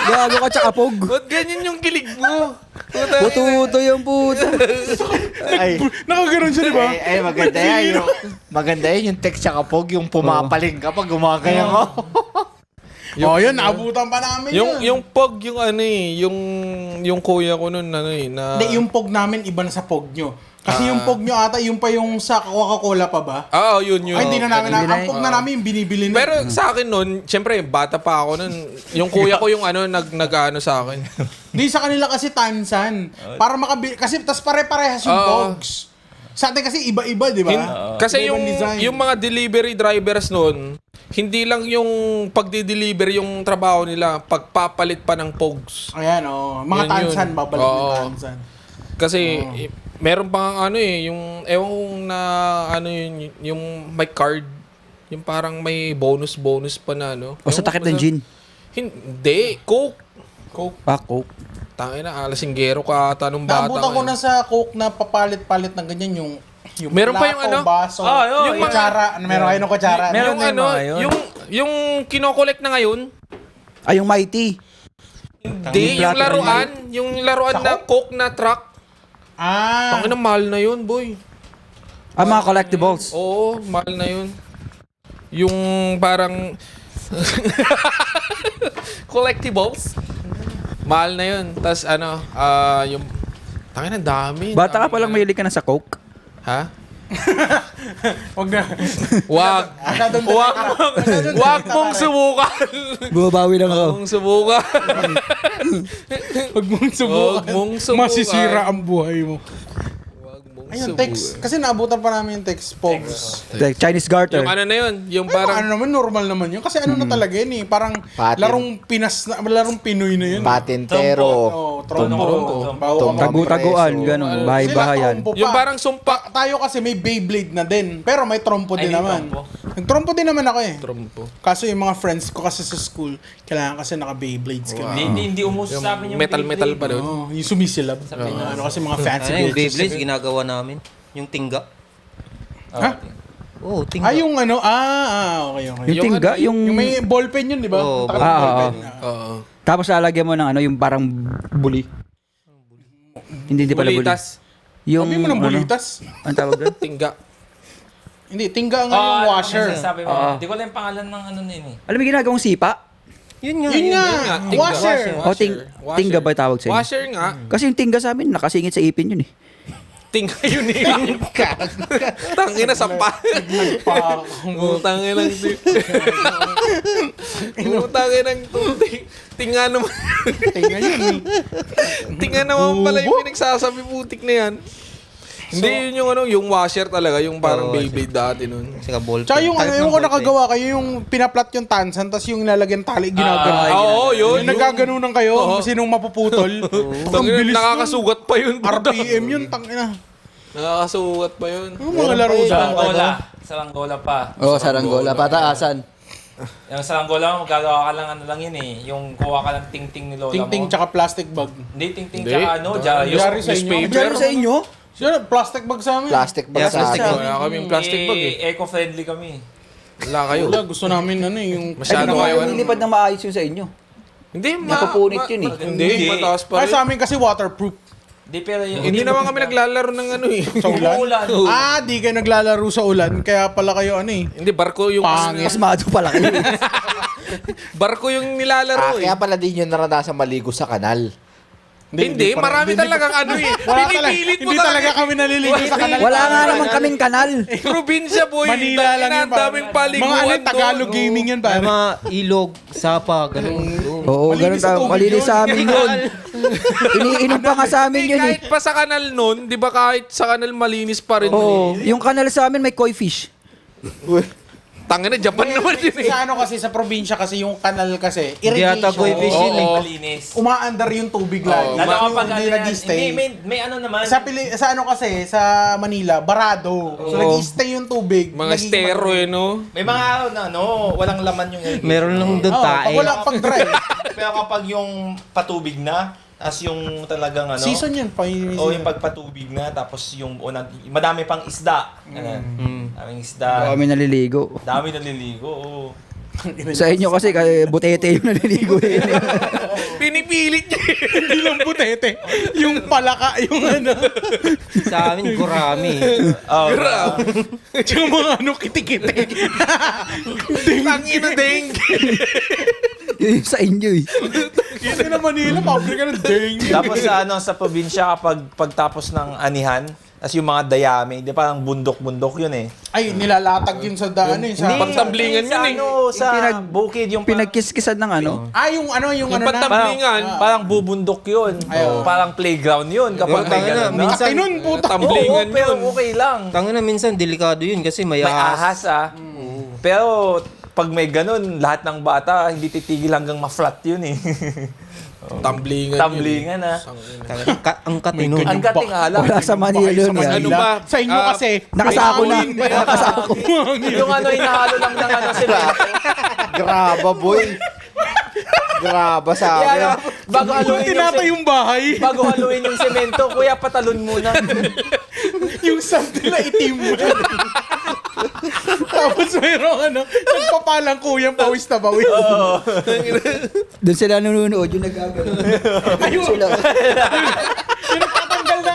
Gago ka tsaka pog. ba't ganyan yung kilig mo? Puta. Puto yung puta. Ay, Nakaganon siya, di ba? ay, maganda yan. Maganda yan yung text tsaka pog, yung pumapaling ka pag gumagaya mo. Yun, naabutan pa namin yun. Yung pog, yung ano eh, yung kuya ko nun, ano eh, na... Hindi, yung pog namin, iba na sa pog nyo. Kasi yung pog nyo ata, yung pa yung sa Coca-Cola pa ba? Oo, yun. Ay, hindi na namin ang pog na namin yung binibili na. Pero sa akin nun, syempre, bata pa ako nun. Yung kuya ko yung ano, nag-ano sa akin. Di sa kanila kasi tansan. Para makabili. Kasi tas pare-parehas yung Oo. pogs. Sa atin kasi iba-iba, di ba? Kasi Iba-ibang yung design. yung mga delivery drivers noon, hindi lang yung pagdi-deliver yung trabaho nila, pagpapalit pa ng pogs. Ayan, mga Yun yun. tansan, babalik Oo. ng tansan. Kasi meron pa nga yung ewan kong na yung may card, yung parang may bonus pa na O sa takip ng gin. Hindi, Coke. Coke. Tangina na, alasinggero ka ata nung bata. Naabutan ko ngayon. na sa Coke na papalit-palit ng ganyan yung Meron pa plato, yung ano? baso, Yung yung kutsara. Meron kayo ng kutsara. Meron Yung na yung mga yun. yung kinokolekt na ngayon, Ay, yung Mighty. hindi, yung black laruan, yung laruan Sa na Coke na truck. Ah, Tangina, mahal na yun, boy. Mga collectibles. Oo, mahal na yun. Yung parang collectibles. Mahal na yun. Tapos yung tangina, dami. Bata ka dami palang na. mahilig ka na sa Coke. Ha? wag na. Wag. Masyadong Wag dali ka. mong, Masyadong wag dali ka, mong pare. subukan. Bumabawi lang ako. Wag mong subukan. Wag mong subukan. Wag mong subukan. Masisira ang buhay mo. Wag mong Ayun, subukan. text. Kasi naabutan pa namin yung text, Pogs. Like Chinese garter. Yung ano na yun, yung Parang, parang ano naman, normal naman yun. Kasi ano na talaga yun eh. Parang Patin. larong Pinoy na yun. Patintero. Oh, trompo. Bago ka Tagu-taguan, Preso. gano'n. Bahay-bahayan. Sila trompo pa. yung parang sumpa. Tayo kasi may Beyblade na din. Pero may trompo din may naman. trompo. Nagtrompo din naman ako eh. Trompo. Kaso yung mga friends ko kasi sa school, kailangan kasi naka-Beyblades ka. Hindi umuso sa amin yung Metal pa doon. Oh, yung sumisilab. Ano kasi mga fancy Yung bitches. Beyblades, ginagawa namin. Yung tingga. Ha? Oo, tingga. Yung ano, okay. Yung tingga, ano, yung... Yung may ballpen yun, di ba? Oo, Takal ng ballpen. Oo. Tapos lalagyan mo ng yung parang buli. Hindi pala buli. Bulitas. Yung Sabi mo ng bulitas. Ang tawag doon? Tingga. Hindi, tingga nga yung washer. Sabi mo, hindi ko lang yung pangalan ng ano na yun eh. Alam mo yung ginagawang sipa? Yun nga. Yun nga, Yun nga, tingga. washer. O tingga ba tawag sa inyo? Washer nga. Kasi yung tingga sa amin, nakasingit sa ipin yun eh. Tingga yun eh. Tangina sa pa. Tangina ng Tangina ng tinga naman. Tingga yun eh. Tinga naman pala yung pinagsasabi putik na yan. Hindi yun yung yung washer talaga, yung parang Beyblade dati nun. Kasi nga ballpen. Tsaka yung ano, Type ng yung ko ballpen. nakagawa kayo, yung pinaplat yung tansan, tapos yung nilalagyan tali, ginagano. Oo, yun. Yung nagaganunan kayo, sinong mapuputol. Ang Tangina, bilis nun. nakakasugat pa yun. RPM yun, tangina. Nakakasugat pa yun. Yung mga laro Sa sa Langgola. Sa Langgola pa. Oo, saranggola. Pataasan. Yung sa Langgola, magagawa ka lang ano lang yun eh. Yung kuha ka ng ting-ting ni Lola ting-ting mo. tsaka plastic bag. Hindi, ting-ting Hindi. tsaka ano, dyaryo. Dyaryo sa inyo. Newspaper. Diyan sa inyo? Sino, plastic bag sa amin. Plastic bag Yeah, sa plastic akin. bag. Wala kaming plastic bag eh. Eco-friendly kami. Wala kayo. Wala, gusto namin ano eh, yung... Masyado Ay, kayo. yung lilipad ng maayos yun sa inyo. Hindi, Napupunit yun eh. Hindi, mataas pa Ay, rin. sa amin kasi waterproof. Hindi, pero yung... Hindi naman kami naglalaro ng ano eh. Sa ulan. Ulan. Di kayo naglalaro sa ulan, kaya pala kayo ano eh. Hindi, barko yung... Pangit. Pasmado pala kayo. Barko yung nilalaro eh. Kaya pala din yun naranasan maligo sa kanal. Hindi, marami talagang ano eh. Wala talaga, Pinipilit mo hindi talaga kami naliligo sa kanal. Wala nga naman kaming kanal. Probinsya boy. Manila lang yun. Ang daming paliguan Mga ano, doon. Tagalog gaming yan, May pare. mga ilog, sapa, ganun. Oo, ganun Malinis sa tayo. tubig Malinis yun. sa amin yun. Iniinom pa nga sa amin Hindi, yun eh. kahit pa sa kanal nun, di ba kahit sa kanal malinis pa rin Oo, eh. yung kanal sa amin may koi fish. Tangina, Japan naman yun eh. Sa ano kasi, sa probinsya kasi, yung kanal kasi, Hindi ata koi fish irrigation. yun eh. Malinis. Umaandar yung tubig lagi. Lalo Yung kapag hindi ano yan, nag-stay. may ano naman. Sa ano kasi, sa Manila, barado. So, nag-stay yung tubig. Mga Nagiging stero eh, no? May mga araw na ano, walang laman yung irrigation. Meron lang doon Pag tae. wala, pag dry. Pero kapag yung patubig na, as yung talagang ano, Season yun. o yung pagpatubig na, tapos yung unang, madami pang isda. Daming isda. Kami naliligo. Dami naliligo. Oo. Sa inyo kasi butete yung naliligo eh. Pinipilit niya. Hindi lang butete. Yung palaka, yung ano. Sa amin, gurami. Yung mga ano, kiti-kiti. Tangina deng. Yun sa inyo eh. Kasi na Manila, pabrika ng dengue. Tapos sa ano sa probinsya kapag pagtapos ng anihan, Tapos yung mga dayami, di parang bundok-bundok yun eh. Ay, nilalatag yun sa daan eh. Sa, Pagtamblingan sa yun eh. Sa bukid, yung Pinagkiskisan ng ano. yung Yung ano na. pagtamblingan. parang bubundok yun. Ayaw. Parang playground yun kapag may Tangina, ganun. minsan, Ay, nun, puta. Tamblingan Oo, pero yun. okay lang. tangina minsan delikado yun kasi may May ahas. ahas Pero pag may ganun, lahat ng bata hindi titigil hanggang ma-flat yun eh. Tamblingan. Tamblingan Ang katino. Ang gating alam. Wala sa Manila yun. Ano yan. ba? Sa inyo kasi, Nakasako na. may hangin. Nakasako. Yung ano, hinahalo lang ng ano sila. Graba, boy. Graba sa Kaya, akin. bago haluin yung, Tinatay yung bahay. bago haluin yung semento, kuya patalon muna. Yung sand nila itim. Tapos mayroong nagpapalang kuyang pawis na pawis. Doon sila nanonood, yung nagagano. Ayun. Yung nagtatanggal ng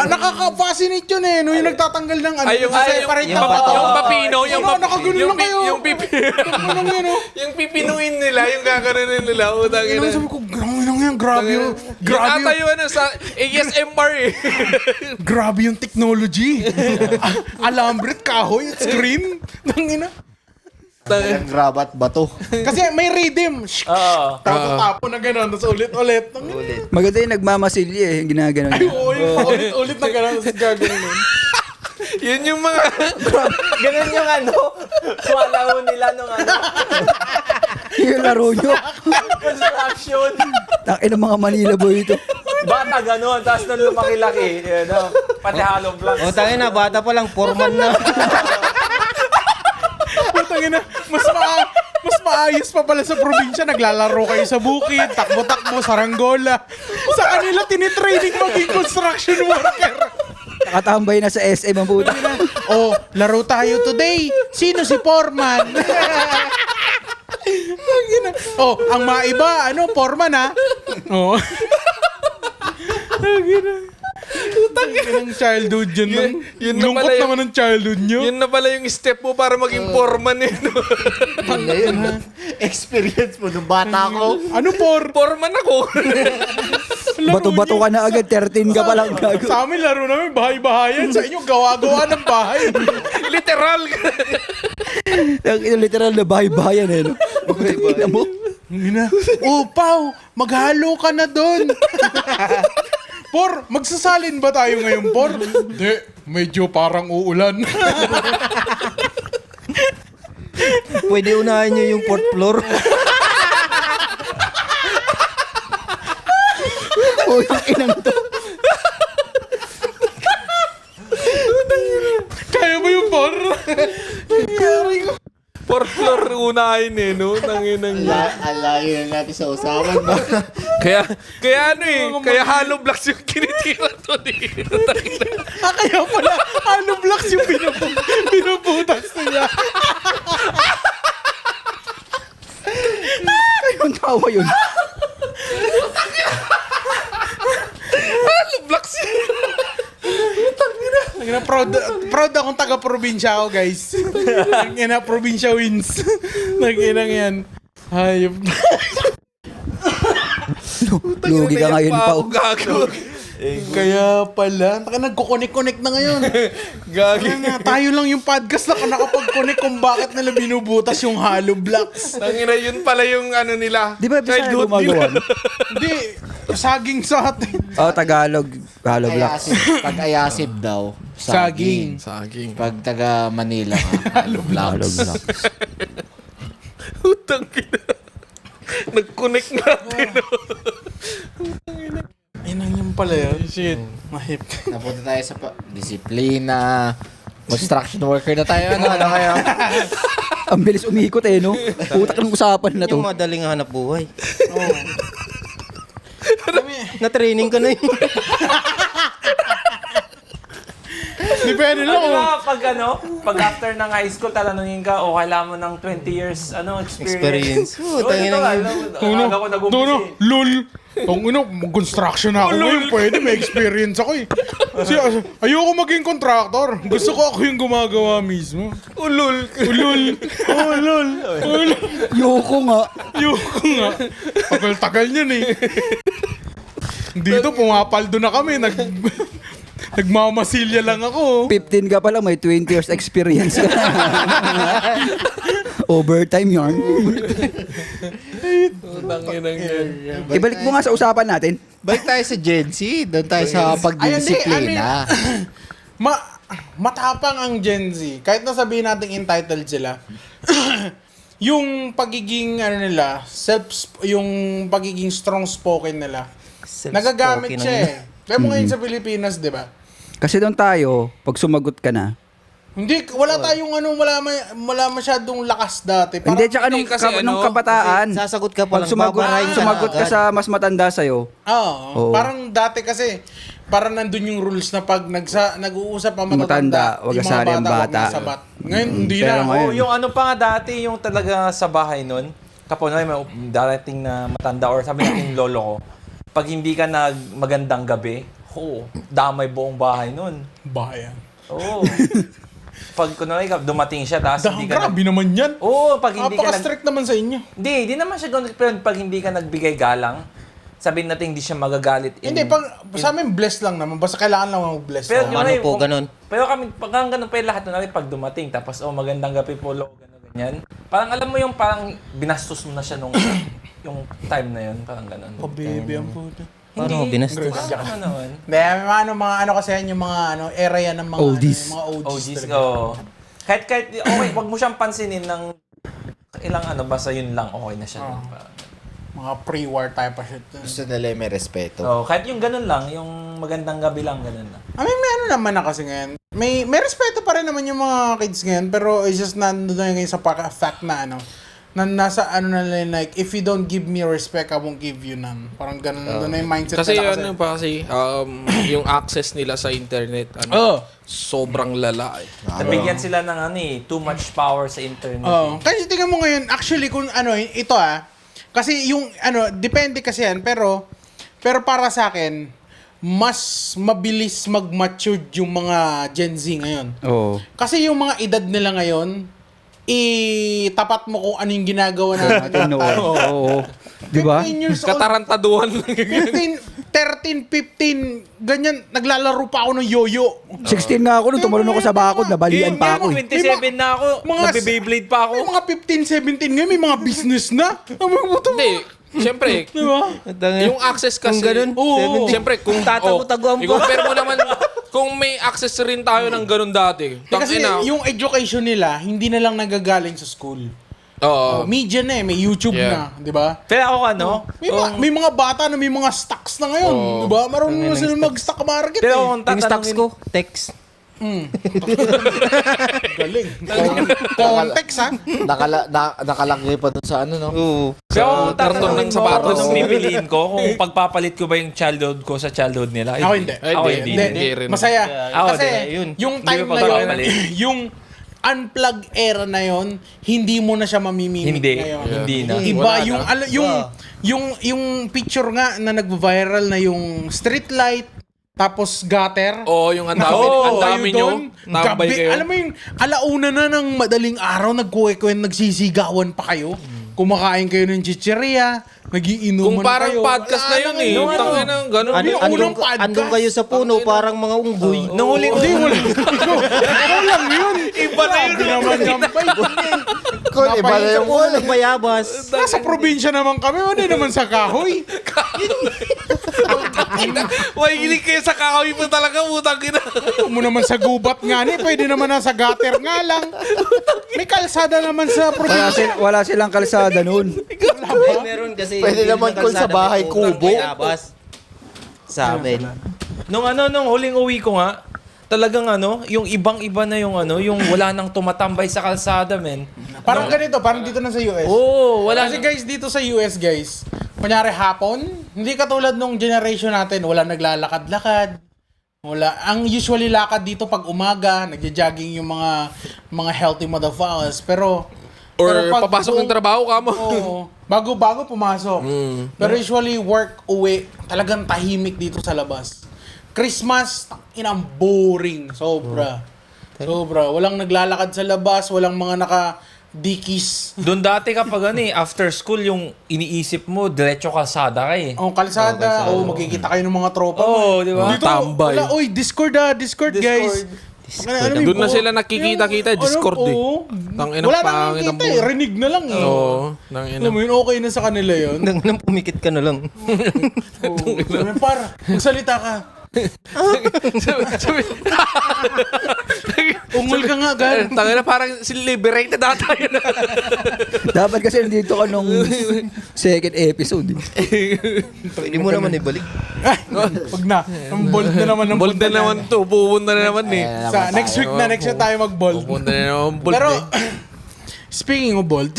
nakaka-fascinate yun eh. Yung nagtatanggal ng Ay, yung separate yung na bato. papino, Nakaganon lang kayo. Ganun yan, oh. yung pipinuin nila, yung gaganunin nila, utang ina. Sabi ko, grabe yun. Yung ata yung ano sa ASMR eh. Grabe yung technology. Alambre, kahoy, at screen. Nangina. Ang graba at bato. Kasi may rhythm. Oo. Tapo na gano'n, tapos ulit-ulit. Maganda yung nagmamasilya eh, yung ginagano Ay, niya. oo, yung ulit na gano'n, tapos gagawin. Yun yung mga... Ganun yung ano, malaro nila nung ano, Yung laro nyo. construction. Takin ng mga Manila boy ito. Bata ganun, tapos nung lumaki-laki, you know, pati hollow blocks. O tangina, bata pa lang, foreman na. Putangina, mas maayos pa pala sa probinsya. Naglalaro kayo sa bukid, takbo-takbo, saranggola. Sa kanila, tinitraining maging construction worker. Nakatambay na sa SM ang puta. Oh, laro tayo today. Sino si Foreman? Oh, ang maiba, Foreman ha? Oh. Ang childhood yun. Yun na Lungkot pala yung- naman ng childhood nyo. Yun na pala yung step mo para maging foreman eh. No? Ngayon, experience mo nung bata ko. Foreman ako. Bato-bato ka na agad, 13 ka pa lang gago. Sa amin, laro namin bahay-bahayan. Sa inyo, gawa-gawa ng bahay. Literal. Yung literal na bahay-bahayan eh. No? Tingnan mo. Oh, Pao, maghalo ka na doon. Por, magsasalin ba tayo ngayon, Por? Hindi, medyo parang uulan. Pwede unahin nyo yung fourth floor. Oh, yung inang to. Kaya mo yung Por? Fourth floor unahin eh, no? Nanginang Alayo na natin sa usapan ba? Kaya ano eh, kaya hollow blocks yung kinitira to dito. Kaya pala, blocks yung pinuputas niya. Yung tawa yun. Hollow blocks yun. Proud akong taga-probinsya ako, guys. Nagina, probinsya wins. Nagina yan. Hayop. Lugi ka ngayon pa. Ako gago. Kaya pala, nagkukonek-connect na ngayon. Gagi. Tayo lang yung podcast na nakapag-connect kung bakit nila binubutas yung hollow blocks. Tangina, yun pala yung ano nila. Di ba bisa Childhood gumagawa? nila. Hindi, saging sa atin. Oh, Tagalog. Hollow blocks. Pag ayasib daw, saging. Saging. Pag taga Manila ka, Hollow vlogs. blocks. Utang ina. Nag-connect natin. Inang yun pala yun. Shit. Mahip. Napunta tayo sa disiplina. Construction worker na tayo. Ano kaya? Ang bilis umikot eh, no? Utak ng usapan na to. Yung madaling hanap buhay. Na-training ka na yun. Depende lang Ano kung... ba, pag after ng high school, tatanungin ka, o kailangan mo ng 20 years, experience. Oh, tangina yun. Aga ko nag-umpisa eh. lol. Construction na ako ngayon. Pwede, may experience ako eh. Kasi ayoko maging contractor. Gusto ko ako yung gumagawa mismo. Ulul. Ulol. Ulol. Ulol. Yoko nga. Ayoko nga. Tagal-tagal niyan eh. Dito, pumapaldo na kami. Nagmamasilya lang ako. 15 ka pa lang, may 20 years experience ka. Overtime yarn. Tanginang yan. Ibalik mo nga sa usapan natin. Balik tayo sa Gen Z. Doon tayo sa pagdidisiplina. Matapang ang Gen Z. Kahit na sabihin natin entitled sila. Yung pagiging yung pagiging strong spoken nila. Nagagamit siya eh. Kaya mo ngayon sa Pilipinas, 'di ba? Kasi doon tayo, pag sumagot ka na, Hindi, wala tayong wala masyadong lakas dati. Parang, hindi, tsaka nung, kasi nung kabataan, Sasagot ka pa pag lang, babarahin ka sumagot ka agad. sa mas matanda sa'yo, Oo. parang dati kasi, parang nandun yung rules na pag nag-uusap ang Matanda, matatanda, wag yung kasali ang mga bata. wag masabat. Ngayon, hindi Pero na. ngayon, Oo, yung ano pa nga dati, yung talaga sa bahay nun, kapag may darating na matanda or sabi natin lolo ko, pag hindi ka magandang gabi, damay buong bahay nun. Bayan. Oo. Pag kunwari dumating siya, tapos hindi ka Grabe naman yan. Oo, pag hindi ka Napaka-strict naman sa inyo. Hindi naman siya ganun. Pero pag hindi ka nagbigay galang, sabihin natin hindi siya magagalit. Hindi, sa amin blessed lang naman. Basta kailangan lang mag-bless. Pero Oo. yun Ano ay, po, ganun? Pero kami, pag ganun pa yung lahat na pag dumating, tapos magandang gabi po, lo, ganyan. Parang alam mo yung parang binastos mo na siya nung yung time na yun, parang ganun. Baby, ang puto. Paano mo binastos? Parang ano naman. Hindi, mga ano kasi yan, yung mga era yan ng mga Oldies. mga OGs. OGs talaga. ko. Kahit, okay, wag mo siyang pansinin ng ilang basta yun lang, okay na siya. Parang, Mga pre-war type of shit. Gusto nila yung may respeto. kahit yung ganun lang, yung magandang gabi lang, ganun lang. I mean, may ano naman na kasi ngayon. May respeto pa rin naman yung mga kids ngayon, pero it's just nandun na ngayon sa fact na nasa na like, if you don't give me respect, I won't give you none. Parang ganun doon na yung mindset Kasi nila yung access nila sa internet, sobrang lala eh. Nabigyan sila ng too much power sa internet. Kasi tingnan mo ngayon, actually, kung ito kasi yung, depende kasi yan, pero para sa akin, mas mabilis mag-mature yung mga Gen Z ngayon. Oo. Kasi yung mga edad nila ngayon, itapat mo kung ano yung ginagawa natin. Oo. Di ba? 15 years old, Katarantaduhan lang. 13, 15, ganyan, naglalaro pa ako ng yoyo. 16 nga ako nung tumalon ako sa bakod, nabalian pa ako. 27 na ako, nabibiblade pa ako. May mga 15, 17 ngayon, may mga business na. Hindi, siyempre, yung access kasi, Oo. siyempre, kung Tatago-taguan pa. i-compare mo naman, kung may access rin tayo ng ganun dati, Kasi tangina. yung education nila, hindi na lang nagagaling sa school. Oo. Media na may YouTube Yeah. na, di ba? Pero ako May mga bata na may mga stocks na ngayon, di ba? Marunong na sila mag-stock market pero eh. kung Yung stocks tatanungin, ko, text. Galing. Context ha? Nakalagay pa dun sa ano, no? Oo. pero kung karton tatanungin ng mo sapatos. kung anong pipiliin ko, kung pagpapalit ko ba yung childhood ko sa childhood nila. Ako hindi. Ay, Ako hindi. hindi. Hindi rin. Masaya. Ako Kasi din, yun. yung Hindi time mo na yun, pagpapalit. yung unplug era na yun, hindi mo na siya mamimimik Hindi. ngayon. Hindi na. Iba Wala yung na. yung picture nga na nag-viral na yung street light tapos gutter. Oo, yung ang Nakapit dami kayo nyo. doon. Tambay Gabi, kayo. alam mo yung alauna na ng madaling araw, nagsisigawan pa kayo. Kumakain kayo ng chicheria, nagiinuman Kung parang kayo. podcast na yun eh. Yung Tangina, ganun. Yung unang podcast. Andun kayo sa puno, parang mga unggoy. Nung huling Hindi, wala. Ikaw lang yun. Iba na yun. Naman yampay. Kung iba na yung wall. Nagbayabas. Nasa probinsya naman kami, hindi naman sa kahoy. Mahilig kayo sa kahoy mo talaga, putang ina. Ayaw mo naman sa gubat nga ni, pwede naman nasa gutter nga lang. May kalsada naman sa probinsya. Wala silang kalsada noon. Meron kasi. Pwede naman kung sa bahay kubo. Sa amin. Nung huling uwi ko nga, talagang yung ibang-iba na yung yung wala nang tumatambay sa kalsada, men. Parang ganito, parang dito na sa US. Oo, wala Kasi guys, dito sa US guys, kunyari hapon, hindi katulad nung generation natin, wala naglalakad-lakad. Wala. Ang usually lakad dito pag umaga, nagja-jogging yung mga healthy motherfuckers. Pero pag papasok ng trabaho ka mo. Oo. Bago-bago pumasok. Pero usually work, uwi, talagang tahimik dito sa labas. Christmas, inang boring. Sobra. Sobra. Walang naglalakad sa labas, walang mga Dickies. Doon dati kapag after school, yung iniisip mo, diretso kalsada ka eh. O kalsada, magkikita kayo ng mga tropa mo. Oo, di ba? Dito, Tambay. wala, Discord guys. Doon na sila nakikita-kita, Discord eh. Tangina, Wala pangit nang ang kita eh, rinig na lang eh. Oo, tangina. Alam mo yun, okay na sa kanila yun. Nang pumikit ka na lang. Sabi, par, magsalita ka. Ungol ka nga, gan. Tangina, parang liberated ata yun. Dapat kasi nandito ka nung second episode. Pwede mo naman ibalik. Wag na. Ang bold na naman ng Bold na naman to, pupunta na naman eh. Sa next week na, next week tayo mag-bold. Pupunta na naman bold Pero, eh. speaking of bold,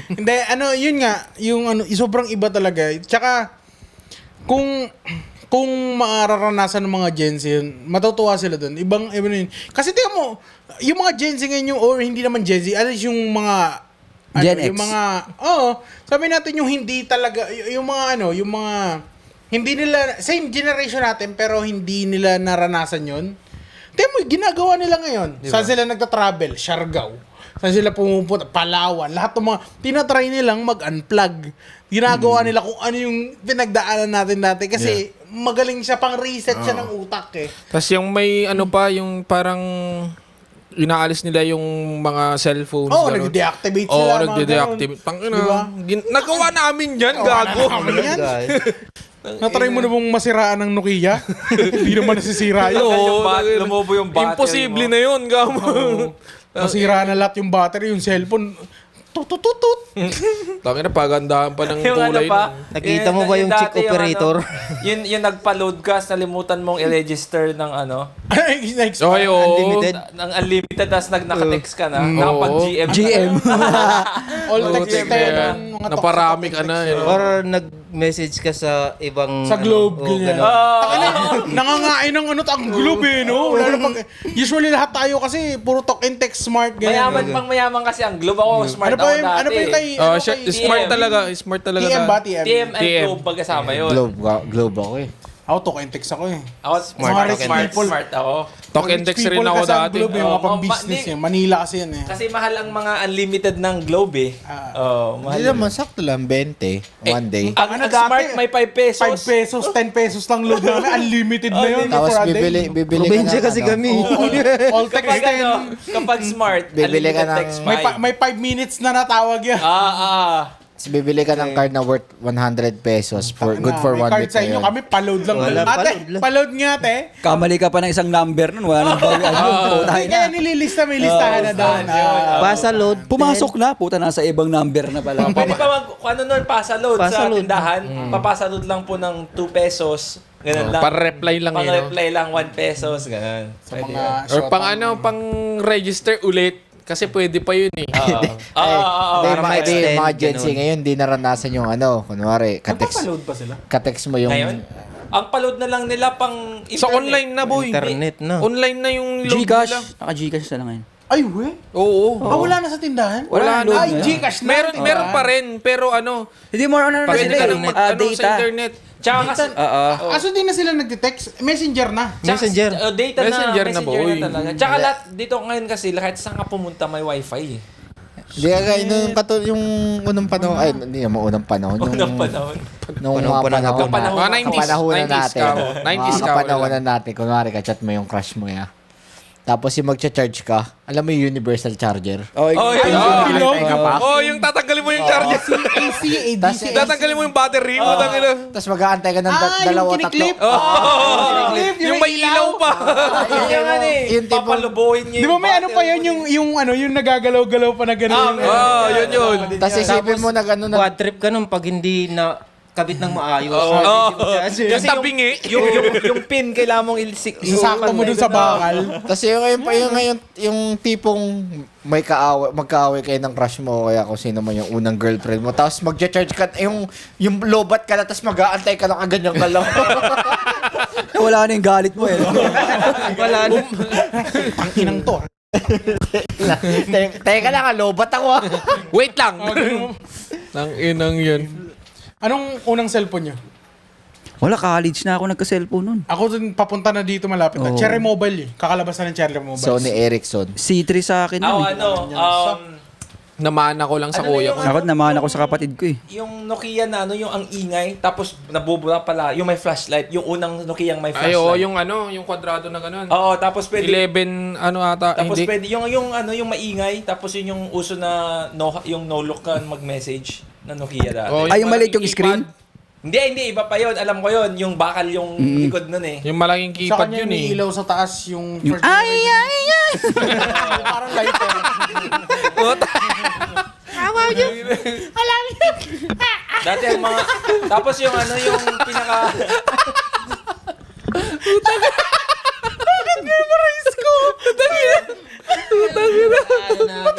hindi, yun nga, yung sobrang iba talaga. Tsaka, kung mararanasan ng mga Gen Z yun, matutuwa sila dun. Ibang yun. Kasi tingnan mo, yung mga Gen Z ngayon, or hindi naman Gen Z, at least yung mga, Gen X. yung mga, sabi natin yung hindi talaga, yung mga, hindi nila, same generation natin, pero hindi nila naranasan yun. Tingnan mo, ginagawa nila ngayon. Saan sila nagta-travel? Siargao. Saan sila pumupunta? Palawan. Lahat ng mga, tinatry nilang mag-unplug. Ginagawa nila kung ano yung pinagdaanan natin dati. Kasi magaling siya, pang reset siya ng utak eh. Tapos yung may yung parang inaalis nila yung mga cellphones. Oo, ganun. nag-deactivate Oo, sila. mga nagde-deactivate. ganun. Tangina. Diba? Nagawa namin yan, gago. Yan. Guys. Natry mo na bang masiraan ng Nokia? Hindi naman nasisira yun. Yung lumobo yung battery Imposible mo. na yun, gamo. Masira na lahat yung battery, yung cellphone. Tutututut. Tangina, pagandahan pa ng Yung kulay. pa, Nakita mo ba yung chick dati operator? yung nagpa-load ka, nalimutan mong i-register ng Next. Okay, oo. Unlimited. ng unlimited, tapos naka-text ka na, nakapag-GM ka na. GM. All Oo, text text tayo na. ng mga Naparami ka na. Yun. Or nag-message ka sa ibang... Sa Globe, oo, ganyan. ganun. Nangangain ng ang Globe eh, no? Lalo pag, usually lahat tayo kasi puro talk and text smart, ganyan. Mayaman kasi ang Globe. Ako, smart Ano ako ba yung, dati. ano ba yung kay, Oh, ano kay smart TM. talaga. Smart talaga. TM ba? TM? TM and TM. Globe magkasama yun. Globe ako eh. Ako talk and text ako eh. Ako, smart ako. Talk and text rin ako Kasi ang dati. Globe yung mga Oo, pang-business di- yan. Manila kasi yan eh. Kasi mahal ang mga unlimited ng Globe eh. Mahal. Hindi naman, sakto lang, 20. One day. Ang Ano dati? smart may 5 pesos. 5 pesos, 10 pesos lang load namin. Unlimited na yun. Tapos for a day. bibili Probinsya ka ng kasi ano, kami. All text Kapag 10. kapag smart, Bibili ka unlimited ng- text May 5 minutes na natawag yan. Tapos bibili ka ng card na worth 100 pesos for good for May 1 card week sa na inyo, yun. kami paload lang. Wala, Ate, paload lang. paload nga ate. Kamali ka pa ng isang number nun. Wala nang bawi. Hindi kaya nililista, may listahan na doon. Basa load. Pumasok na. Puta, nasa ibang number na pala. Pwede pa kung ano nun, pasa-load sa Pasa-load. tindahan. Papasa-load lang po ng 2 pesos. Ganun lang. Para-reply lang yun. no? Pang-reply lang 1 pesos. Ganun. Sa Pwede mga yun. Or pang register ulit. Kasi pwede pa yun eh. Hindi, para ma-extend, mga Gen Z ganun. ngayon, di naranasan yung kunwari, Nagpapaload ba sila? katext mo yung... Ngayon, ang paload na lang nila pang internet. Sa online na, boy. Internet na. Online na yung load Gcash. nila. Naka-Gcash na lang ngayon. Ay, we? Oo. Wala na sa tindahan? Wala na. Ay, Gcash na. Meron pa rin. Pero Hindi mo na pwede sila ka eh. nang sa Data. internet. Tsaka kasi, Aso din na sila nagte-text? Messenger na. Messenger. Data Messenger na, na, boy. na talaga. Tsaka lahat, dito ngayon kasi, kahit saan ka pumunta, may wifi eh. Hindi ka yung unang panahon, ay, hindi naman unang panahon. Unang panahon. Nung mga Panahon. panahon. Mga 90s. Kapanahonan 90s natin. ka. 90s ka. Kapanahonan natin. Kunwari, kachat mo yung crush mo ya. Tapos yung magcha-charge ka, alam mo yung universal charger? Oh, Oh, Ay, yun. yung Oh, yung tatanggalin mo yung charger. AC, ADC. Tatanggalin mo yung battery mo. tanggalin. Tapos mag-aantay ka ng Yung dalawa, kiniklip. tatlo. Yung may ilaw pa. Yung ano eh, Yung tipong- papalubuhin niya Di ba may ano pa yun, yung nagagalaw-galaw pa na gano'n. Oh, yun. Tapos isipin mo na gano'n na... Quad trip ka nun pag hindi na kabit ng maayos. Yung tabingi. yung pin, kailangan mong Isakto mo dun sa bakal. Tapos yung tipong magkaaway kayo ng crush mo kaya kung sino man yung unang girlfriend mo. Tapos magcha-charge ka, yung lobat ka na, tapos mag-aantay ka ng kaganyan ka lang. Wala na yung galit mo eh. Wala na. Tangkinang to. Teka lang, lobat ako ah. Wait lang. Nang inang yun. Anong unang cellphone nyo? Wala, college na ako nagka-cellphone nun. Ako dun papunta na dito malapit na. Oo. Cherry Mobile eh. Kakalabas na ng Cherry Mobile. Sony Ericsson. C3 sa akin Ako nun eh. ano, Namana ko lang sa Ano na kuya yung ko. Ako naman ako sa kapatid ko eh. Yung Nokia na ano, yung ang ingay, tapos nabubura pala, yung may flashlight, yung unang Nokia may Ay, flashlight. oo, yung ano, yung kwadrado na ganun. Oo, tapos pwede 11, ano ata, tapos hindi. pwede yung ano, yung maingay, tapos yun yung uso na yung no look ka mag-message na Nokia dati. Oo, Ay, yung maliit yung malaking screen? keypad. Hindi, iba pa yun. Alam ko yun. Yung bakal yung likod nun eh. Yung malaking Sa keypad kanya yun yung eh. ilaw sa taas, yung Yung, first ay, ay, ay! parang lighter. Dati yung mga... Tapos yung ano, yung pinaka...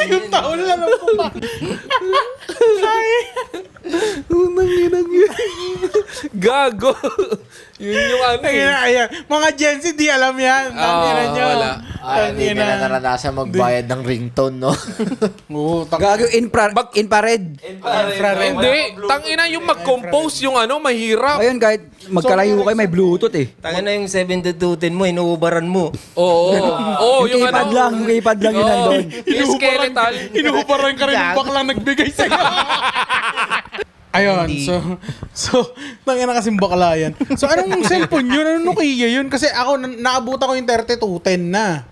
Yung taon lang ako pa. Gago. Yun yung ano eh. Ayan. Mga Gen Z, di alam yan. Tangina nyo. wala. Hindi Tangina. nila naranasan magbayad ng ringtone, no? Oo, Gago, infrared. Hindi. Tangina yung mag-compose yung ano, mahirap. Ngayon kahit magkalayo kayo, may Bluetooth eh. Tangin na yung 7210 mo, inuubaran mo. Oo. Oo, Yung keypad lang, yung keypad lang yun Oo. nandun. Yung skeletal. Inuuparan ka rin yung baklang nagbigay sa'yo. Ayun, so tangina kasing bakla yan. So, anong cellphone yun? Anong Nokia yun? Kasi ako, naabutan ko yung 3210 na.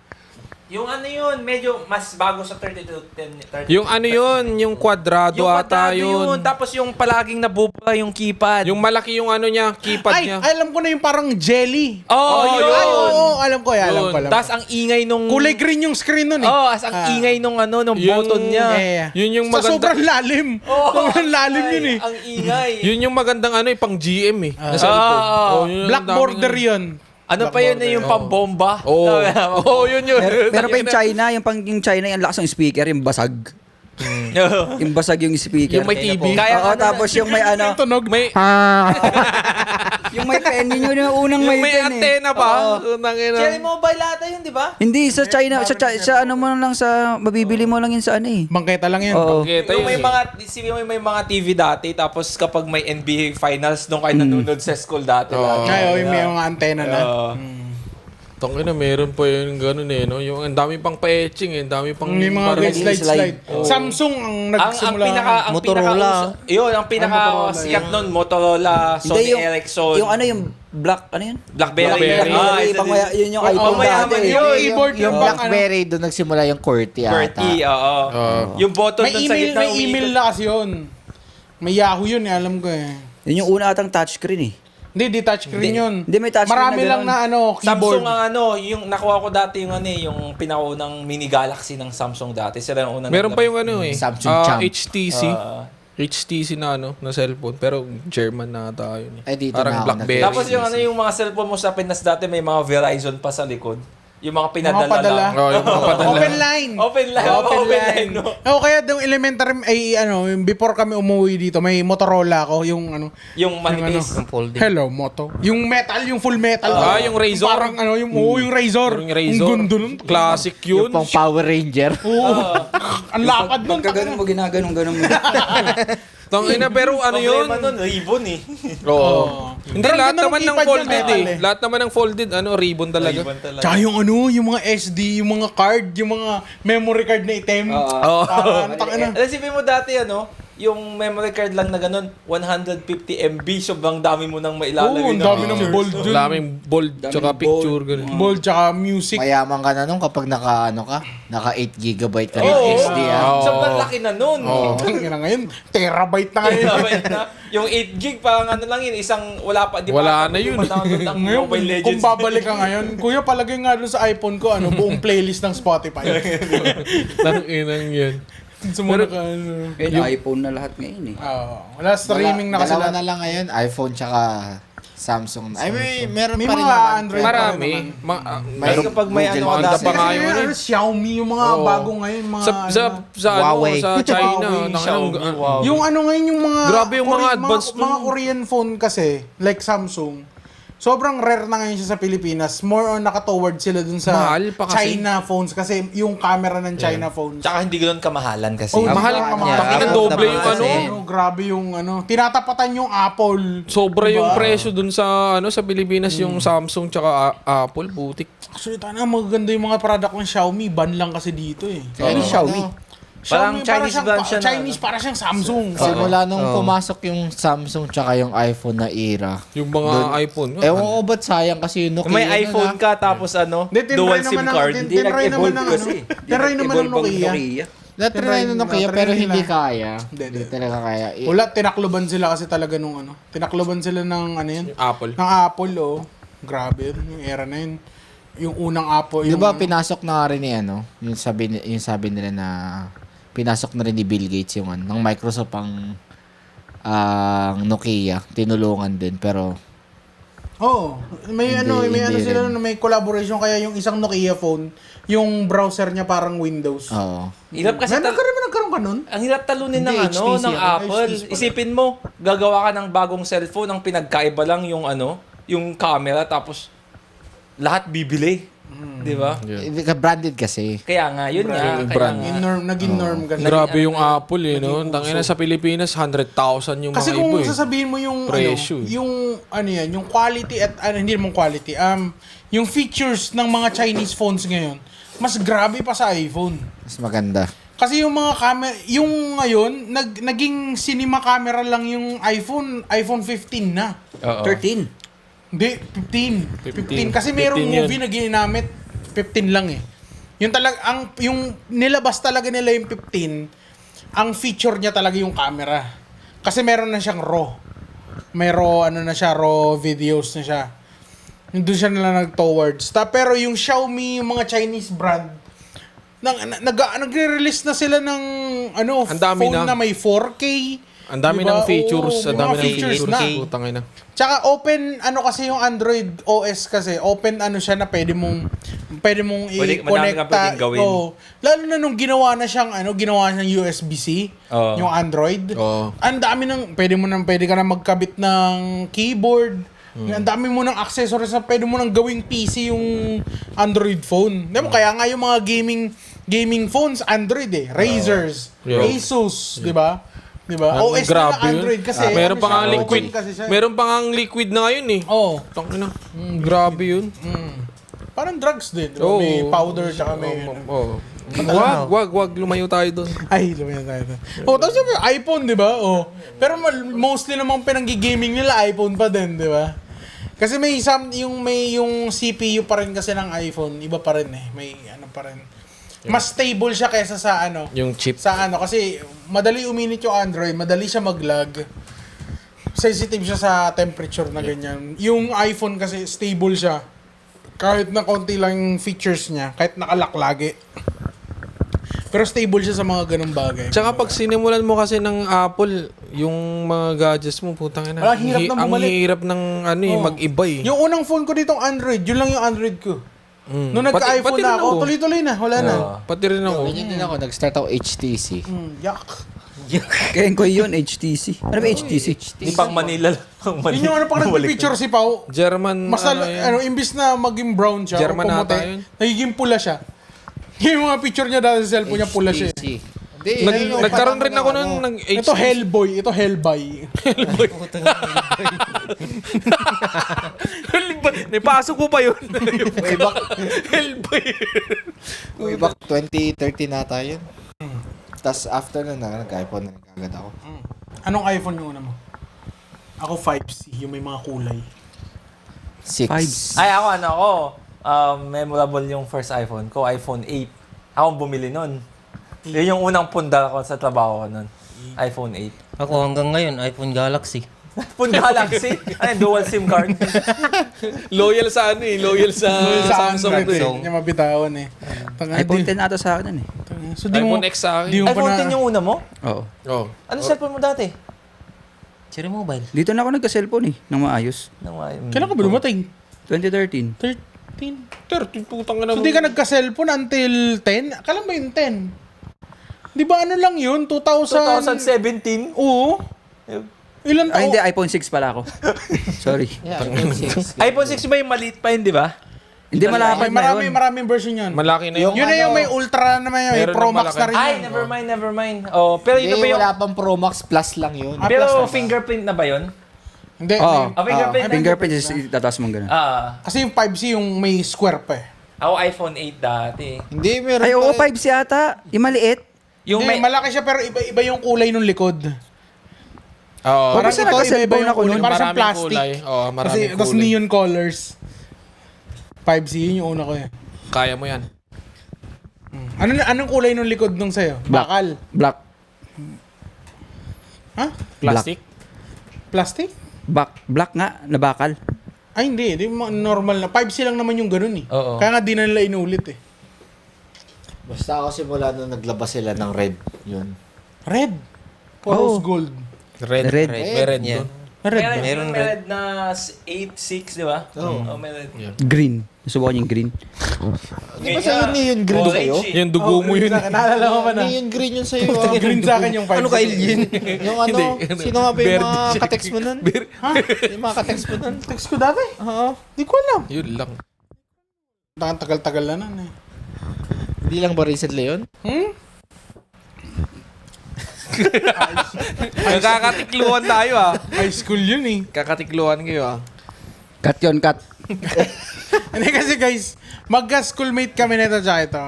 Yung ano yun, medyo mas bago sa 3210. Yung ano yun, yung kwadrado yung ata kwadrado yun. Tapos yung palaging nabubura yung keypad. Yung malaki yung ano niya, keypad Ay, niya. alam ko na yung parang jelly. yun. Ay, oo, alam ko yan. Alam ko, alam ko. Tapos ang ingay nung... Kulay green yung screen nun eh. as ang ingay nung ano, nung Yung- button niya. Yeah. Yun yung Sa maganda. sobrang lalim. Sobrang lalim Ay, yun eh. Ang ingay. Yun yung magandang ano eh, pang GM eh. Na cellphone. Yun yung Black daming border ano. yun. Ano pa yun yung pambomba? Oo. Oo, yun yun. Pero pa yung China, yung China, yung lakas ng speaker, yung basag. Yung basag yung speaker. Yung may TV. Kaya Oo, ano, tapos yung may ano, Tunog. May, yung may pen, yun yung unang yung may may pen eh. antena pa. Tangina. Cherry Mobile ata yun, di ba? Hindi, sa China, sa ano mo lang sa, mabibili mo lang yun sa ano eh. Bangketa lang yun. Oo. Kita Yung yun may eh. mga, may mga TV dati, tapos kapag may NBA Finals, doon kayo nanonood sa school dati. lagi. Ay, yung may mga antena na. Tangina, meron pa yun ganun eh, no? Yung ang dami pang pa-etching eh, ang dami pang May mga parang- slide. Oo. Samsung ang nagsimula. Motorola. Yun, ang pinaka Motorola, sikat nun, Motorola, Sony Hindi, Ericsson, yung ano yung black, ano yun? Blackberry. Blackberry. Isa din. Yun yung Oo, iPhone mayaman dati. yun. Yung keyboard, yung yung bang BlackBerry, doon nagsimula yung QWERTY ata. QWERTY, oo. Yung button May dun sa email, gitna. may email na kasi yun. May Yahoo yun eh, alam ko eh. Yun yung una atang touchscreen eh. Hindi, di touchscreen yun. Hindi, may touchscreen Marami na lang ganun. na ano, keyboard. Samsung ang ano, yung nakuha ko dati yung ano eh, yung pinaunang mini Galaxy ng Samsung dati. Sila yung unang Meron pa yung ano eh, Samsung Champ. HTC. HTC na ano, na cellphone. Pero German na ata yun eh. Ay, dito Parang na ako Blackberry. Tapos yung ano yung mga cellphone mo sa Pinas dati may mga Verizon pa sa likod. Yung mga pinadala Mga padala. lang. Oh, yung mga padala. Open line. Open line. Open line. no? O kaya yung elementary, ay ano, yung before kami umuwi dito, may Motorola ako, yung ano, Yung manipis. Yung folding. hello, Moto. Yung metal, yung full metal. Yung Razor. Parang ano, yung, yung Razor. Yung Razor. Ang gundo nun. Classic Yung yun. pang Power Ranger. Oo. Ang lapad nun. Pagka ganun mo, ginaganong mo. Tangina, pero ano yun? Problema nun, ribbon eh. Oo. Hindi, Pero lahat ganda ng naman ng keypad niya, folded metal eh. eh. Lahat naman ng folded, ano, ribbon talaga. Ribbon talaga. Tsaka yung ano, yung mga SD, yung mga card, yung mga memory card na item. Oo. Parang, tangina. Alam mo dati ano, yung memory card lang na ganun, 150 MB, sobrang dami mo nang mailalagay. Oo, ang dami ng bold Ang dun. daming bold, tsaka picture, ganun. Bold, tsaka music. Mayaman ka na nung kapag naka 8 gigabyte ka ng Oo. SD ah. Sobrang laki na nun. Tangina ngayon, terabyte na ngayon. Yung 8 gig, parang ano lang yun, isang wala pa. Di Wala pa, na yun. Di pa download ang Ngayon, Mobile Legends. kung babalik ka ngayon, kuya, palagay nga doon sa iPhone ko, ano, buong playlist ng Spotify. Tanginang yun. Sumunod ka, ano. Ngayon, iPhone na lahat ngayon eh. Wala, streaming na kasi Dalawa lahat. na lang ngayon, iPhone tsaka Samsung. Ay, meron May pa rin mga naman. Android. Marami. Kasi kapag may Google ano ka Maganda dati. pa nga Kasi yun ngayon, eh. ano, Xiaomi, yung mga Oo. bago ngayon, mga Sa Huawei. ano, sa China. Huawei, Tanginang- Yung ano ngayon, yung mga... Grabe yung mga advanced mga Korean phone kasi, like Samsung, sobrang rare na ngayon siya sa Pilipinas. More on nakatoward sila dun sa Mahal pa kasi. China phones kasi yung camera ng China phones. Tsaka hindi ganoon kamahalan kasi. Oh, mahal. mahal. Tanginang doble yung ano. Grabe yung ano. Tinatapatan yung Apple. Sobra Diba? yung presyo dun sa ano sa Pilipinas yung Samsung tsaka Apple, butik. Actually, tana magaganda yung mga product ng Xiaomi. Ban lang kasi dito eh. Ano Xiaomi? Parang Chinese brand siya na, Chinese, para siyang Samsung. Simula nung pumasok yung Samsung tsaka yung iPhone na era. Yung mga iPhone. Ewan ko ba't sayang kasi yung Nokia. May iPhone ka tapos Hindi, dual SIM card. Tinry naman ng ano. Tinry naman ng Nokia. Na-try na Nokia pero na-try hindi nila. kaya. Hindi. Hindi talaga kaya. Wala, tinakloban sila kasi talaga nung ano. Tinakloban sila ng ano yun. Yung Apple. Ng Apple, oh. Grabe yun, yung era na yun. Yung unang Apple. Di Yung, ba pinasok na nga rin ni ano, yung sabi nila na pinasok na rin ni Bill Gates yung ano, ng Microsoft ang Nokia, tinulungan din pero Oo. May Hindi sila rin. na may collaboration kaya yung isang Nokia phone, yung browser niya parang Windows. oo. Hirap kasi Nagkaroon ka nun? ang hirap talunin ng Hindi, HTC ng ako. Apple. HTC pala. Isipin mo, gagawa ka ng bagong cellphone, ang pinagkaiba lang yung yung camera tapos lahat bibili. 'Di ba? Hindi ka branded kasi. Kaya nga, yun nga. Yung Kaya brand. nga. Naging norm kasi. Grabe yung Apple no. Tangina sa Pilipinas 100,000 yung mga Kasi ibo kung eh. sasabihin mo yung Presyo eh. yung yung quality at hindi naman quality, yung features ng mga Chinese phones ngayon, mas grabe pa sa iPhone. Mas maganda. Kasi yung mga camera, yung ngayon, naging cinema camera lang yung iPhone 15 na. Oo. 13. Hindi, 15. Kasi mayroong 15 movie na ginamit 15 lang eh. Yung nilabas talaga nila yung 15, ang feature niya talaga yung camera. Kasi meron na siyang RAW. RAW videos na siya. Doon siya nila nag-towards. Pero yung Xiaomi, yung mga Chinese brand, nagre-release na sila ng Ang dami phone na. na may 4K. Ang dami Diba? ng features, Oo, ang dami mga ng features na. Putang ina. Tsaka open kasi yung Android OS kasi open siya na pwede mong Madami ka i-connecta. pwedeng gawin. Oo. Lalo na nung ginawa siyang USB-C Oo. yung Android. Oo. Ang dami pwede ka na magkabit ng keyboard. Ang dami mo ng accessories na pwede mo nang gawing PC yung Android phone. Di mo kaya nga yung mga gaming phones Android Razers, Yeah. Asus, di ba? Di ba? Ang OS na grabe ng yun. Android kasi Meron pa nga siya, liquid. open kasi siya. Meron pa nga liquid na ngayon eh. Oh. Tangina. Grabe yun. Parang drugs din. Diba? Oo. May powder tsaka may... Oh. Wag lumayo tayo doon. Ay, lumayan tayo. Tapos yung iPhone, di ba? Pero mostly namang pinang-gaming nila, iPhone pa din, di ba? Kasi yung CPU pa rin kasi ng iPhone, iba pa rin eh. May pa rin. Mas stable siya kaysa sa Yung chip. kasi madali uminit yung Android, madali siya mag-lag. Sensitive siya sa temperature na ganyan. Yung iPhone kasi stable siya. Kahit na konti lang yung features niya, kahit nakalock lagi. Pero stable siya sa mga ganung bagay. Tsaka pag sinimulan mo kasi ng Apple, yung mga gadgets mo, putang ina. Wala, hirap na ang bumalik. hirap ng mag-iba eh. Yung unang phone ko ditong Android, yun lang yung Android ko. Nung Pati nagka-iPhone rin na ako, ako. tuloy-tuloy na, wala na. Pati rin ako. Ganyan din ako, nag-start ako HTC. Yuck. Kaya ko yun, HTC. Ano ba HTC? Di pang Manila lang. Yun yung pag nag-picture si Pao, German, mas imbis na maging brown siya, German o pumuti, ata yun. nagiging pula siya. Yung mga picture niya dahil sa cellphone niya, pula siya. Nagkaroon rin ako nun ng Ito Hellboy, ito Hellboy. Napasok ko pa yun. Way back, Hellboy. way back 2013 nata yun. Tapos after nun, nag-iPhone na kagad ako. Anong iPhone yung una mo? Ako 5C, yung may mga kulay. 6. Ay, ako. Memorable yung first iPhone ko, iPhone 8. Ako ang bumili nun. Yun yung unang pundar ko sa trabaho ko nun. iPhone 8. Ako hanggang ngayon, iPhone Galaxy. Phone Galaxy. Dual SIM card. Loyal sa loyal sa Samsung. Android, to eh. Yung mabitawan eh. iPhone 10 ata sa akin nun eh. So, di mo, iPhone X sa akin. di mo pa iPhone na, 10 yung una mo? Oo. Oh. Ano cellphone mo dati? Cherry Mobile. Dito na ako nagka-cellphone eh, nang maayos. kailan ka ba dumating? 2013. 13. Putang ina So, mo. di ka nagka-cellphone until 10? Kailan ba yung 10? Di ba ano lang yun? 2017? Oo. Ilan Ah, taon? hindi, iPhone 6 pala ako. Sorry. iPhone 6 ba yung maliit pa yun, di ba? Hindi malapad na yun. Maraming version yun. Malaki na yun. Yun na yung may ultra naman yun. May Meron Pro ng Max malaki. na rin Ay, yun. never mind. Oh, pero ito ba yung... wala pang Pro Max Plus lang yun. Ah, Pero plus na ba? fingerprint na ba yun? Hindi. Oo. Ay, Fingerprint na. Fingerprint is itataas mong ganun. Kasi yung 5C yung may square pa eh. Ako iPhone 8 dati. Hindi, meron Ay, oo, pa 5 si ata. Yung maliit. Yung Hindi, malaki siya pero iba yung kulay ng likod. Oo. Parang Basta ito, nagka-cellphone iba-iba yung ako kulay. nun. Parang siyang Maraming plastic. kulay. Oo, maraming Kasi, tapos kulay. neon colors. 5C, yun yung una ko eh. Kaya mo yan. Anong kulay ng likod nung sa'yo? Black. Bakal. Black. Ha? Plastic? Plastic? Black nga, nabakal. Ay, hindi. Normal na. 5C lang naman yung ganun eh. Oo. Kaya nga di na nila inulit eh. Basta ako simula nung naglabas sila ng red, yun. Red. Rose gold. Red. Red. May red Yan. doon. Red Meron, ba? Meron may red na 8-6, di ba? Oo. May red. Green. Nasubukan yung green. Di ba sa'yo neon green sa'yo? Yung dugo mo yun. Naalala ko pa na. Neon green yun sa'yo. ah. Green sa akin yung 5C. Ano kay Lin? Yung ano, sino nga ba yung Verde mga check. katext mo nun? Ha? Yung mga katext mo nun? Text ko dati. Oo. Di ko alam. Yun lang. Tagal-tagal na nun eh. Hindi lang ba recently yun? Kakatikluhan tayo ah. High school yun eh. Kakatikluhan kayo ah. Cut yun, cut. Hindi kasi guys, magka-schoolmate kami nito tsaka ito.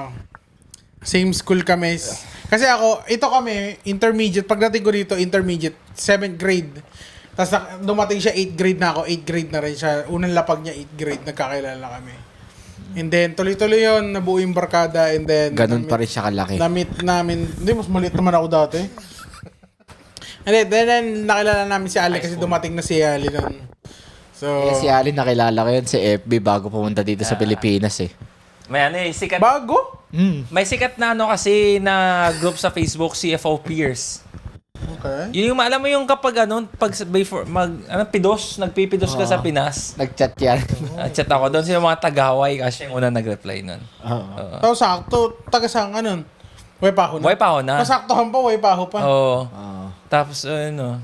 Same school kami. Kasi ako, ito kami, intermediate. Pagdating ko dito, intermediate, 7th grade. Tapos dumating siya 8th grade na ako, 8th grade na rin siya. Unang lapag niya, 8th grade, nagkakilala kami. And then, tuloy-tuloy yun, nabuo yung barkada. And then, Ganun pa rin siya kalaki. na-meet namin. Hindi, mas maliit naman ako dati. And then nakilala namin si Ali kasi dumating na si Ali nun. So, Si Ali nakilala ko yun sa FB bago pumunta dito sa Pilipinas eh. May ano eh, sikat. bago? May sikat na ano kasi na group sa Facebook, CFO Peers. Okay. Yun yung, alam mo yung kapag ano, pag before, nagpipidos ka sa Pinas. Nag-chat yan. Chat ako doon, sila mga tagaway kasi yung una nag-reply nun. Oo. Tapos sakto, taga-saan ka nun? Way pa ako na. Buhay pa ako na. Masaktohan pa, way pa ako pa. Oo. Oo. Tapos ano,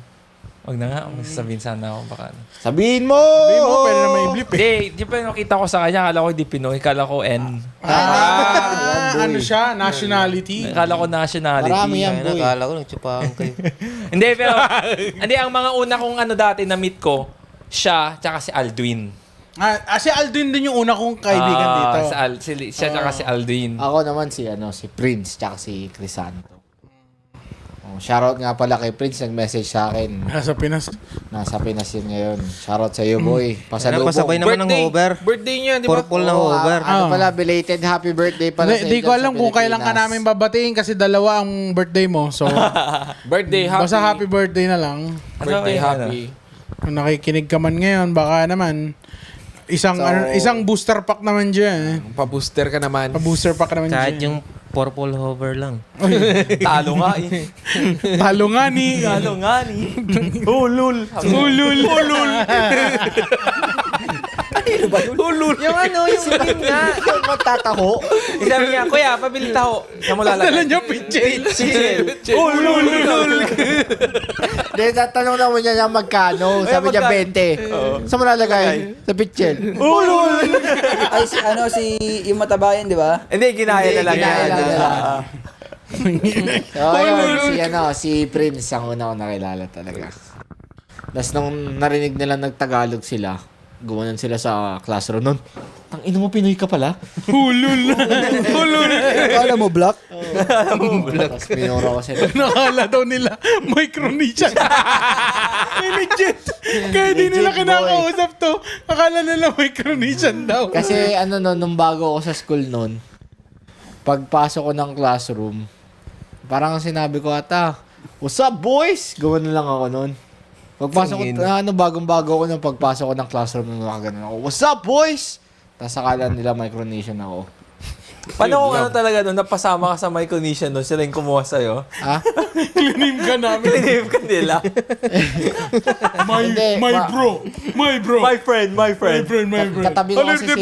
wag na nga, sabihin sana ako baka. Sabihin mo! Sabi mo, pwede na may blip eh. Hindi, di pa nakita ko sa kanya, akala ko di Pinoy, akala ko N. Ano siya? Nationality? Akala ko nationality. Marami yan, Ay, boy. nakala ko nagtsupahan kayo. Hindi, pero, hindi, ang mga una kong ano dati na meet ko, siya, tsaka si Aldwin. Si Aldwin din yung una kong kaibigan dito. Siya tsaka si Aldwin. Ako naman si Prince tsaka si Crisanto. Oh, shoutout nga pala kay Prince, nag-message sa akin. Sa Pinas. Nasa Pinas yun ngayon. Shoutout sa iyo, boy. Pasalubong. Pasabay naman ng hover. Birthday niya, di ba? Purple na Oo, hover. ano pala, belated happy birthday pala sa Di iyo ko dyan alam sa kung kailan ka Pilipinas. namin babatiin kasi dalawa ang birthday mo. So, Birthday, happy. basta happy birthday na lang. Birthday, Ano? happy. Kung nakikinig ka man ngayon, baka naman isang booster pack naman dyan. Pa-booster ka naman. Pa-booster pack naman Kahit dyan. yung purple hover lang. Talo nga eh. Talo nga ni. Talo nga ni. Ulul. Ulul. Ulul. Ulul. Yung ano, yung game nga. Yung matataho. Sabi niya, kuya, pabili taho. Siya mo Dala lalagay. niya pitchel. Ulul. Ulul. Then, tatanong naman niya yung magkano. Sabi niya 20. Saan mo lalagay? Sa pitchel. Ay, si yung matabayan, di ba? Hindi, ginaya na lang. Ginaya lang yan. nila. So, yun, si Prince ang una ko nakilala talaga. Tapos nung narinig nila nagtagalog sila, gumanon sila sa classroom nun. Tang ino mo, Pinoy ka pala? Ulul. Ulul. Akala mo, black? Tapos minura ko sila. Nakala daw nila Micronesian. Legit. Kaya di nila Legit, kinakausap to. Akala nila Micronesian daw. Kasi ano nun, nung bago ako sa school nun, pagpasok ko ng classroom, parang sinabi ko ata, "What's up, boys?" Gawin na lang ako nun. Pagpasok ko, bagong-bago ako nung pagpasok ko ng classroom, nung nakaganon ako, "What's up, boys?" Tapos akala nila Micronesian ako. Paano kung ano talaga nun, napasama ka sa Micronesian nun, sila yung kumuha sa'yo? Ha? Klinim ka namin. Tinihip ka nila. Hindi, My bro. My bro. My friend, my friend. Katabi ko kasi si,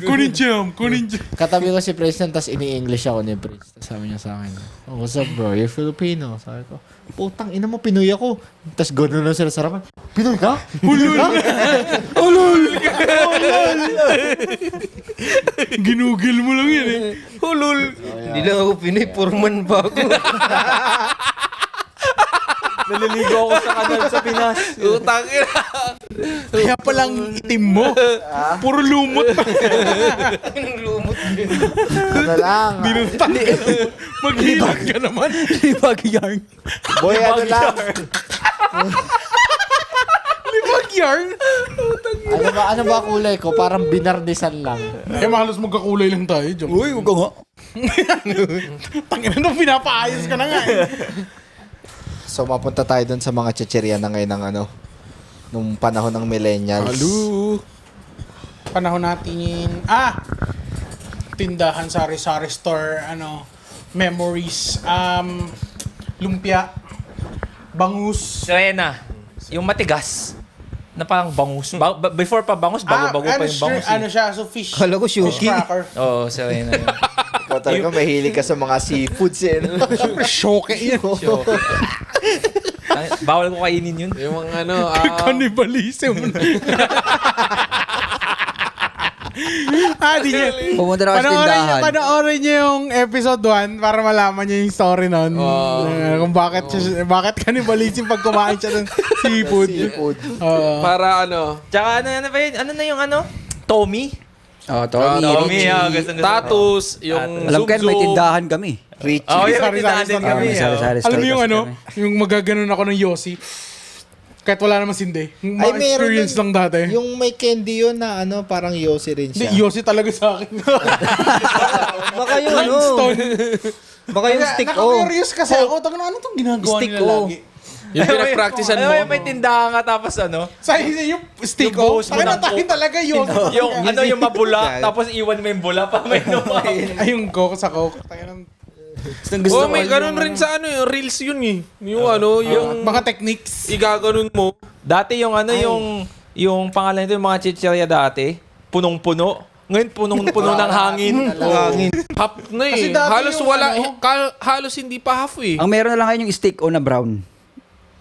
Kuninja. katabi ko si Prince nun, tapos ini-English ako ni Prince. Tapos sabi niya sa akin, "Oh, what's up, bro? You're Filipino." Sabi ko, "Putang ina mo, Pinoy ako." Tapos gano'n lang sila sa harapan, "Pinoy ka? Ulul ka?" Ginugil mo lang yan eh. Hulul. Hindi lang ako Pinoy, purman ba ako? Naliligo ako sa kanal sa Pinas. Utang ina. Kaya palang itim mo. Puro lumot. Ano lang. Maghilak ka naman. Libag yarn. Boy, ano lang. Libag yarn. Ano ba kulay ko? Parang binarnisan lang. Eh, mahalos magkakulay lang tayo, Jom. Uy, huwag ka nga. Tangina nung pinapaayos ka na nga eh. So, mapunta tayo dun sa mga chichirya na ngayon ng nung panahon ng millennials. Panahon natin, tindahan, sari-sari store, memories, lumpia, bangus. Serena, yung matigas na parang bangus. Before pa bangus, bago-bago pa yung bangus. Siya, so fish. Kala ko Fish Shuki. cracker. Oo, Serena yun. Ikaw talaga mahilig ka sa mga seafoods eh. No? Shoke yan. Ay, bawal ko kainin yun. Yung mga Cannibalism. Di niya. Pumunta na kasi tindahan. Panoorin niyo yung episode 1 para malaman niyo yung story nun. Kung bakit cannibalism pag kumain siya ng seafood. para Tsaka ano ba yun? Ano na yung Tommy? Oh, Tommy, Tommy, Richie. gusto. tattoos, yung Alam ko yan, may tindahan kami. Richie. Oh, yung Sari-sari tindahan din store. kami. May sari-sari Alam mo store yung kasi yung magaganon ako ng Yossi. Kahit wala namang sindi. Yung Ay, mga meron experience din. lang dati. Yung may candy yun na parang Yossi rin Hindi, siya. Yossi talaga sa akin. Baka yung baka yung stick Naka-curious kasi ako. Ano itong ginagawa Stick nila lagi? yung pinag-practicean mo. May tindahan nga tapos Sa yung stick Yung ko, buhos mo tayo na ng tayo talaga Yossi. yung mabula, tapos iwan mo yung bula pa may numain. Ay, yung Coke sa Coke. Tayo ng Oh, may ganun rin sa yung reels yun eh. Yung yung mga techniques. igaganon mo. Dati yung yung pangalan nito, yung mga chichirya dati, punong-puno. Ngayon, punong-puno ng hangin. Half na Kasi eh. dati Halos yung wala, halos hindi pa half eh. Ang meron na lang ngayon yung stick o na brown.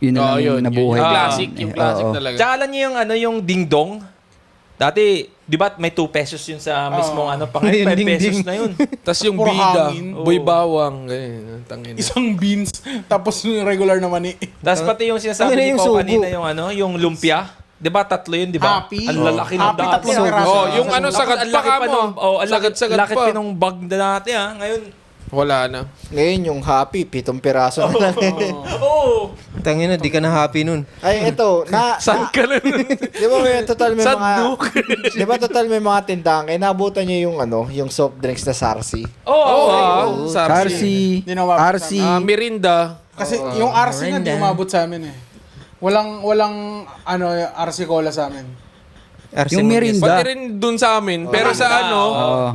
Yun na lang yung nabuhay. Yung doon. classic, yung classic Oo. talaga. Tsaka alam niyo yung yung ding-dong. Dati, di ba may 2 pesos yun sa mismong pang 5 pesos na yun. Tapos yung Puro bida, hangin. boy bawang, ganyan, tangina. Isang beans, tapos yung regular na mani. Tapos pati yung sinasabi Ano ni yung Pao sugo? kanina yung lumpia. Di ba tatlo yun, di ba? Happy. Ang lalaki ng Happy, dati. tatlong piraso. Oh, yung sagad Ang pa laki ka pa mo. nung, ang Sagad-sagad laki pa. pa nung bag na dati Ngayon, Wala na. Ngayon yung happy, 7 piraso na lang. oo. Tangina, di ka na happy nun. Ay, ito, Saan ka na nun? di ba may total may mga Sanduk. di ba total may mga tindahan kayo nabutan niyo yung yung soft drinks na Sarsi. Oo. Sarsi, Hindi na umabot RC. Mirinda. Kasi yung RC nga di umabot sa amin eh. Walang RC Cola sa amin. Yung Mirinda. Pati rin dun sa amin. Pero sa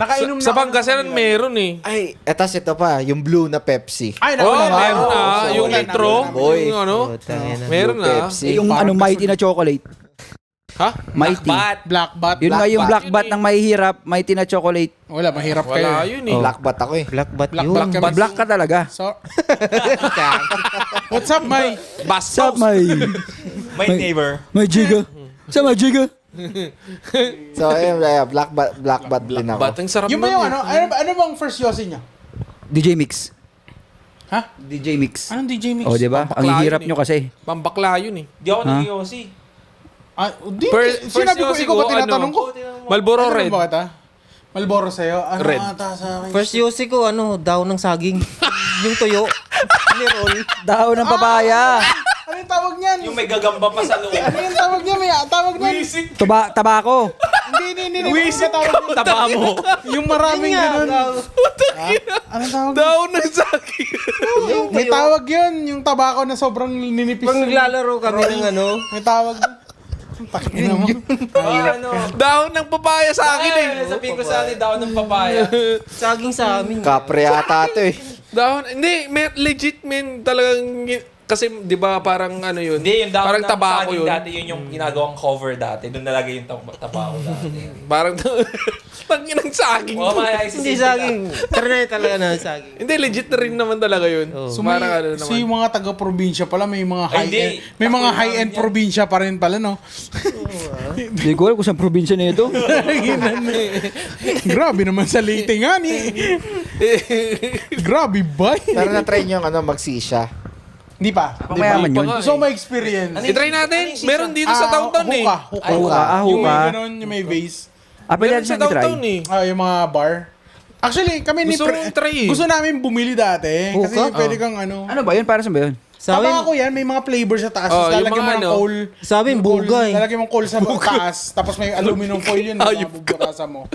Nakainom sa ako Pangasinan ng- meron eh. Ay, etas ito pa, yung blue na Pepsi. Ay, Oh, naku, meron na. Oo, Yung okay, nitro. Boy. Yung Tangina. meron Blue na. Pepsi. Yung Mighty na chocolate. Ha? Mighty. Black Bat. Yun nga yung Black black bat ng mahihirap, Mighty na chocolate. Wala, mahirap kayo. Wala yun eh. Black bat ako eh. Black bat Black yun. Bat kami. Black ka talaga. So, what's up, May? Sup, may My neighbor. may jiga. Sa may jiga. So, ayun, black bat din ako. Batang sarap Yung ba nun yung eh. ano bang first Yossi niya? DJ Mix. Ha? DJ Mix. Anong DJ Mix? Oh, di ba? Ang Pampaklayo hirap eh. nyo kasi. Pambakla yun eh. Di ako nag-yosi. Sinabi ko, Yossi ikaw ba ko, tinatanong ko? Malboro Ano Red. ba kita? Malboro sa'yo? Ano Red. ata sa akin? First Yossi ko, daw ng saging. Yung tuyo. Lirol. Daw ng papaya. Ano yung tawag niyan? Yung may gagamba pa sa loob. Ano yung tawag niya? May tawag niyan? Tabako. Hindi. Wisit ko. Taba mo. Yung maraming ganun. Anong tawag? Daw ng saki. May tawag yun. Yung tabako na sobrang ninipis. Pag naglalaro kami ng May tawag doon. Takin mo. Daw ng papaya sa akin eh. Sabihin ko sa daw ng papaya. saging sa amin. Kapre ata ito eh. Daw, hindi, legit men talagang kasi 'di ba parang ano yun? Hindi, yung dahon parang ng tabako saging yun. dati, yun yung ginagawang cover dati. Doon nalagay yung tabako dati. Parang tangin ng saging. Oo, mga Hindi saging. Trinay talaga na saging. Hindi legit na rin naman talaga yun. Oh. So Parang may, ano naman. so yung mga taga-probinsya pala, may mga Ay, hindi. high-end, may mga Takoy high-end lang yan. probinsya pa rin pala, no? Hindi ko alam kung saan probinsya na ito. Grabe naman sa Leyte nga ni. Grabe ba? Pero na-try nyo yung magsisya. Hindi pa. Pang mayaman yun. Gusto mo ma-experience. I-try natin. Meron dito sa downtown eh. Hookah. Yung may ganun, yung may vase. Pwede Meron natin sa siyang i-try. downtown eh. Yung mga bar. Actually, kami Gusto kong try eh. gusto namin bumili dati. Kasi Hookah? pwede kang ano. Ano ba yun? Para saan ba yun? Sabi, Tabako yan, may mga flavor sa taas. Oh, Tapos yung lalagyan mo mga ng ano, coal. sabi, Yung coal, bugay. Lalagyan mo coal sa taas. Tapos may aluminum foil yun. Mabubutasan mo.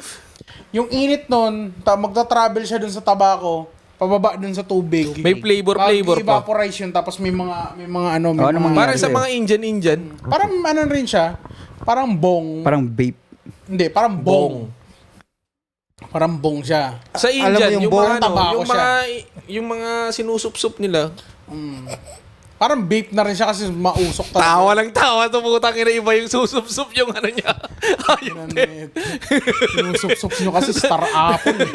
Yung init nun, magta-travel siya dun sa tabako. Pababa dun sa tubig. May flavor pa. Mag-evaporize yun. Tapos may mga ano. May ano mga, mangyayari? Para sa mga Indian. parang ano rin siya. Parang bong. Parang vape. Hindi, parang bong. Parang bong siya. Sa Alam mo Indian, yung yung, bong, mga ano, tabako yung mga sinusup-sup nila. Parang vape na rin siya kasi mausok talaga. Tawa lang tawa. Tumutang ina iba yung susup-sup yung ano niya. Ayun din. Sinusup-sup nyo kasi star apple.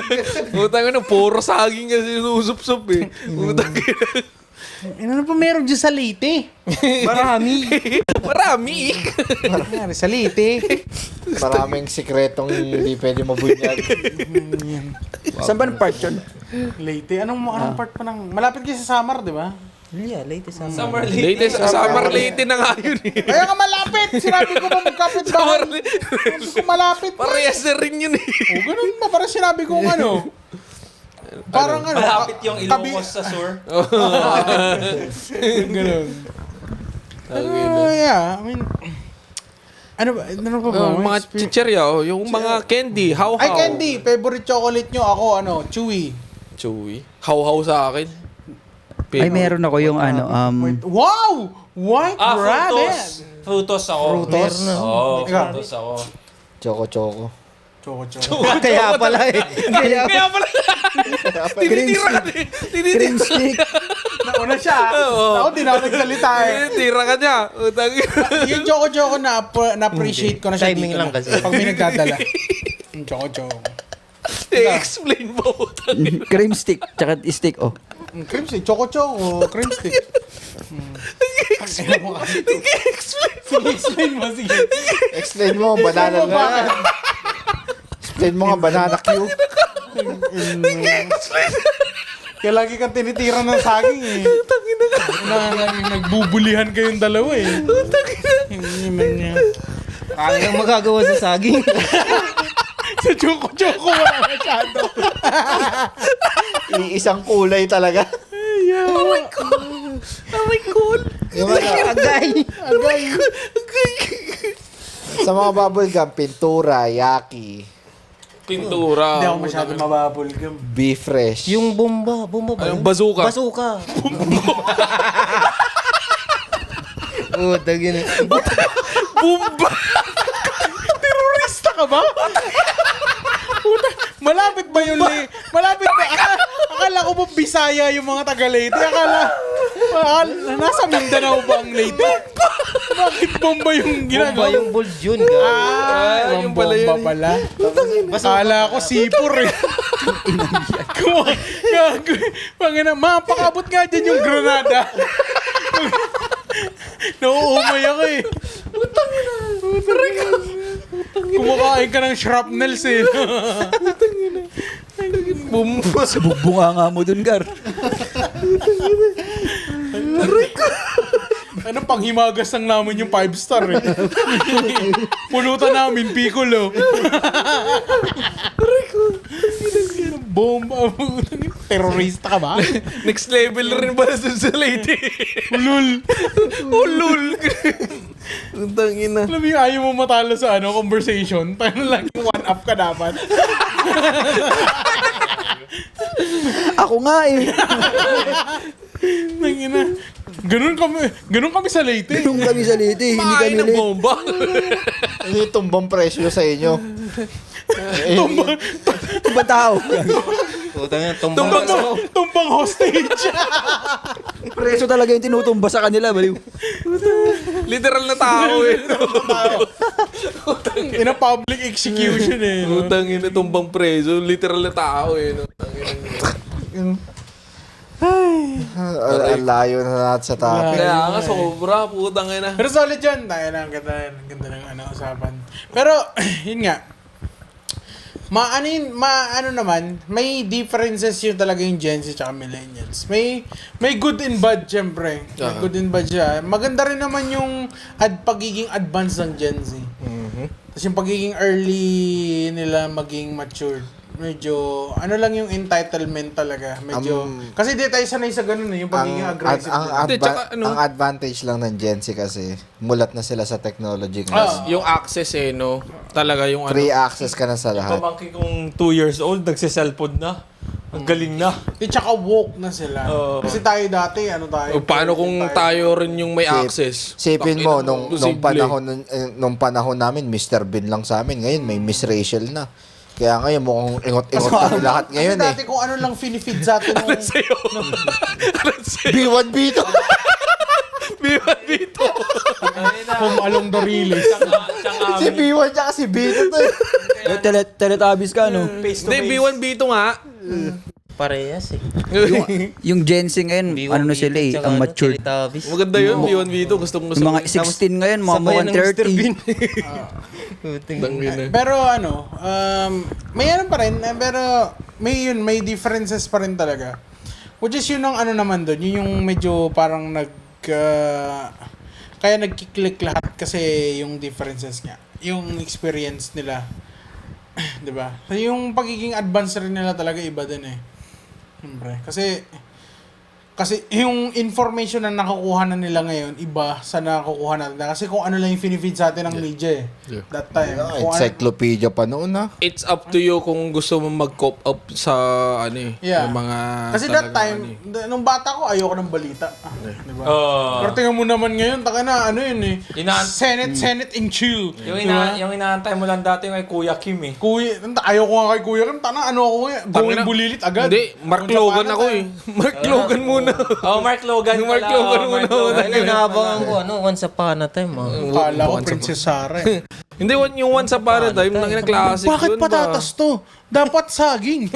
Putang ina, puro saging kasi sinusup-sup eh. Putang ina. Ano pa meron dyan sa Leyte? marami. Marami. Nangyari sa Leyte. Maraming sikretong hindi pwede mabunyag. Saan ba ang part yun? Leyte? Anong part pa ng... Malapit kayo sa Samar, di ba? Yeah, latest summer. Summer Latest, summer late na nga yun eh. Kaya ka malapit! Sinabi ko ba magkapit bahay? Sabi ko malapit na. Parehas na rin yun eh. O, ganun ba? Parang sinabi ko ano. Parang ano. Malapit yung tabi- Ilocos sa sur. Ganun. Yeah, I mean... Ano ba? Ano pa ba? Mga chicherya, yung mga candy, how-how. Ay, candy! Favorite chocolate nyo ako, Chewy. Chewy. How-how sa akin. Ay, meron ako yung ano, Wow! White rabbit! Frutos ako. Frutos? Oo, Ikaw? frutos ako. Choco-choco. Choco. Kaya pala eh. Kaya pala. Tinitira ka eh. cream stick. Nauna siya. Oo. Ako, di na ako nagsalita eh. Tira ka niya. Utang Yung choco na-appreciate ko na siya Timing dito lang na. kasi. Pag may nagdadala. Yung choco. explain mo. Cream stick. Tsaka stick, oh. Cream stick. Choco. Cream stick. Explain mo kasi. Explain mo, sige. Explain mo, banana na. Explain mo nga, banana Q. Kaya lagi kang tinitira ng saging eh. Nagbubulihan kayong dalawa eh. Kaya nang magagawa sa saging. Sa choco wala masyado. Iisang kulay talaga. Oh my God. Yung mga, Agay. sa mga bubble gum, pintura, yaki, Pintura. Hindi ako masyado mababulgam. be fresh. Yung bomba ba? Yung yun? bazooka. Bazooka. Oh, tagin. Bumba. Terorista ka ba? Puta, malapit ba yung malapit ba? Akala ko ba Bisaya yung mga taga Leyte? Akala nasa Mindanao ba ang Leyte? Bakit bomba yung Bomba ginagawa? yung bold yun. Yung pala bomba yun. pala. Akala ko sipur eh. Gago. Pangina, mapakabot nga dyan yung granada. Nauumay ako eh. Kumakain ka ng shrapnels eh. Bumba. Bugbunga nga mo dun, Gar. Ano, panghimagas lang namin yung 5-star eh. Pulutan namin, piccolo. Bomba. Terorista ka ba? Next level rin ba dun sa lady? Ulul. Ulul. Utang ina. Alam mo yung ayaw mo matalo sa conversation. Paano lang yung one-up ka dapat? Ako nga eh. Nangina. Ganun kami sa Leyte. Nung kami sa Leyte, hindi kami Kumain ng late. bomba. Hindi tumbang presyo sa inyo. Iba tao. Putang yan, tumbang. Tumbang hostage. Preso talaga yung tinutumba sa kanila, baliw. Literal na tao eh. In a public execution eh. No? Utang ina, tumbang preso. Literal na tao eh. Utang ina. Ang layo na natin sa topic. Kaya nga, sobra. Putang ina. Pero solid yun. Tayo na, ang ganda ng usapan. Pero, yun nga. ano naman, may differences yun talaga yung Gen Z tsaka millennials. May good and bad, syempre. May good and bad siya. Maganda rin naman yung pagiging advanced ng Gen Z. Tapos yung pagiging early nila maging matured. Medyo, ano lang yung entitlement talaga. Medyo, kasi di tayo sanay sa ganun yung pagiging aggressive. Ang advantage lang ng Gen Z kasi, mulat na sila sa technology. Yung access no? Talaga yung Free access ka na sa lahat. Pamangkin kong 2 years old, nagsiselfone na. Ang galing na. Di tsaka woke na sila. Kasi tayo dati, paano kung tayo rin yung may access? Sipin mo, nung panahon namin, Mr. Bean lang sa amin. Ngayon, may Miss Rachel na. Kaya ngayon, mukhang ingot-ingot kami lahat ngayon kasi dati kung ano lang finifeed sa atin. B1, B2. B1, B2. Kung along the release. Si B1 tsaka si B2 to eh. Teletubbies ka, no? Hindi, B1, B2 nga. Parehas eh. Yung Gen Z ngayon, ano na sila eh, ang matured. Maganda yun, B1, B2. Gusto Yung mga 16 ngayon, mga Sabayan ng Mr. 130. Bean. Pero may ano pa rin, pero may differences pa rin talaga. Which is yun ang ano naman doon, yun yung medyo parang kaya nagkiklik lahat kasi yung differences niya. Yung experience nila. 'Di ba? So, yung pagiging advanced rin nila talaga iba din eh. Siyempre. Kasi yung information na nakukuha na nila ngayon, iba sa nakukuha natin. Kasi kung ano lang yung finifeed sa atin ng media eh. That time. Encyclopedia pa noon ha. It's up to you kung gusto mo mag-cope up sa yung mga kasi that time, nung bata ko, ayoko ng balita. Diba? Pero tingnan mo naman ngayon, taka na, ano yun eh. Senate and chill. Yung inaantay mo lang dati yung kay Kuya Kim eh. Ayoko nga kay Kuya Kim, ano ako ngayon, going bulilit agad. Hindi, Mark Logan ako eh. Mark Logan muna. Mark Logan. Mark Logan muna. Ano naabangan ko, Once Upon a Time. Kala ko Princess Sarah eh. Hindi, yung Once Upon a Time, nang classic Bakit yun patatas to? Dapat saging.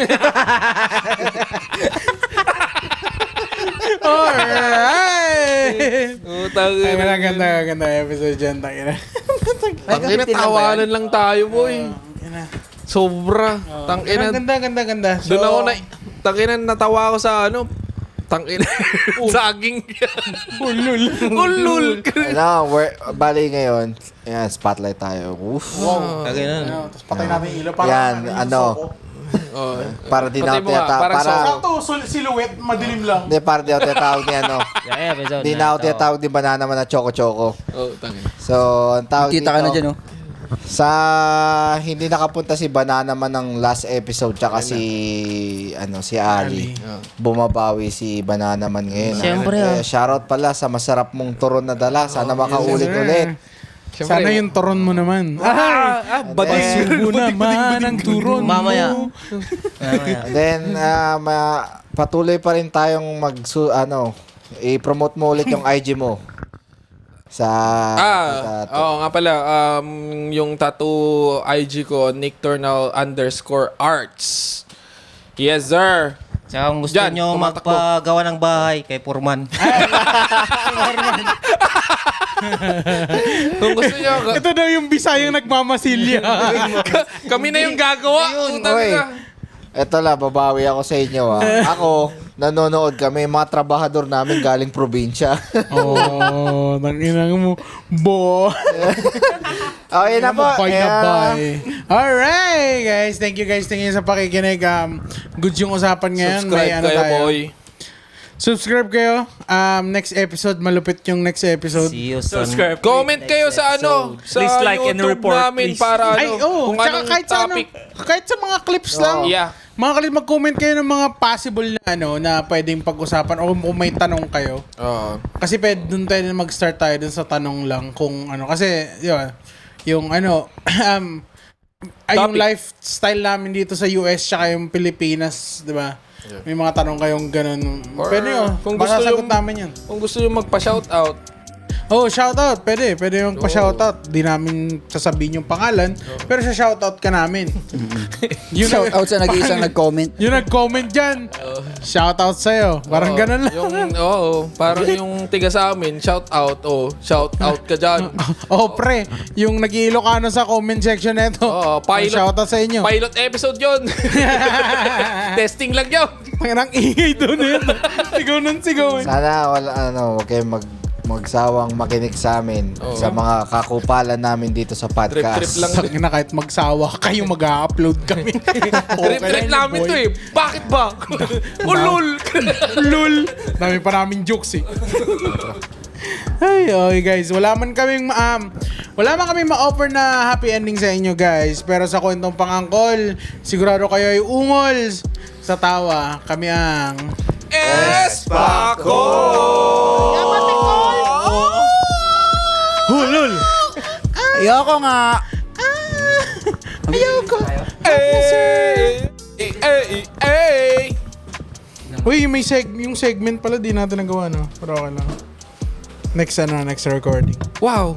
Alright! Ganda episode dyan. Tangina, tawanan lang tayo, boy. Sobra. Tangina. Ganda. Doon ako tangina, natawa ako sa tangina. Saging. Ulul. Bali ngayon, yan, spotlight tayo. Oof. Wow. Tapos patay natin yung ilaw para Yan, para di na ako tinatawag. Sakto, silhouette, madilim lang. Hindi, para di ako tinatawag ni Di na ako tinatawag ni Banana Man na Choco-Choco. Tangina. So, ang tawag dito, Kita ka na dyan, no? sa hindi nakapunta si Banana Man ng last episode tsaka si Ali. Bumabawi si Banana Man ngayon. Siyempre, shoutout pala sa masarap mong turon na dala. Sana makaulit-ulit. Sana yung turon mo naman. Pasubo naman ang turon mo. Mamaya. Then, patuloy pa rin tayong i-promote mo ulit yung IG mo. Oo nga pala, yung tattoo IG ko, @nicktornal_arts. Yes, sir. Tsaka kung gusto Diyan, nyo magpagawa ng bahay kay Purman. Kung gusto nyo, Ito daw yung Bisayang nagmamasilya. kami na yung gagawa. Oy, eto la, babawi ako sa inyo Ako, nanonood kami, mga trabahador namin galing probinsya. Tanginang mo. Okay na po. Bye. Alright, guys. Thank you sa pakikinig. Good yung usapan ngayon. Subscribe kayo, boy. Subscribe kayo. Next episode, malupit yung next episode. See you soon. Subscribe. Comment kayo sa sa Please like and YouTube report, namin please. para kung Tsaka anong kahit topic. kahit sa mga clips lang. Yeah. Mga clips, mag-comment kayo ng mga possible na pwedeng pag-usapan o kung may tanong kayo. Kasi doon tayo mag-start tayo dun sa tanong lang kung kasi yun, yung yung lifestyle namin dito sa US tsaka yung Pilipinas, di ba? Yeah. May mga tanong kayong ganun. Pwede yun. Kung Baka gusto sagot namin yan. Kung gusto yung magpa-shoutout, Oh, shoutout. Pwede yung pa-shoutout. Di namin sasabihin yung pangalan, pero sa shoutout ka namin. Yun Shout out sa nag-iisang nag-comment. Yung nag-comment dyan, shoutout sa'yo. Parang ganun lang. Parang yung tiga sa amin, shout out ka dyan. Oh, pre, yung nag-Iilocano sa comment section neto. Shoutout sa inyo. Pilot episode yun. Testing lang yun. Ang ingay doon yun. Sigaw nun sigaw. Sana huwag kayong magsawang makinig sa amin sa mga kakupalan namin dito sa podcast. Trip lang. Tangina, kahit magsawa kayo, mag-upload kami. Trip namin to eh. Bakit ba? Ulul. Lul. Dami pa namin jokes eh. Ay, okay guys. Wala man kaming ma-offer na happy ending sa inyo guys. Pero sa kwentong pangangkol, sigurado kayo ay ungol sa tawa. Kami ang Espako! Hulul! Ayoko nga. Ayoko! Uy, yung segment pala di natin nagawa, no? Pero okay lang. Next recording. Wow.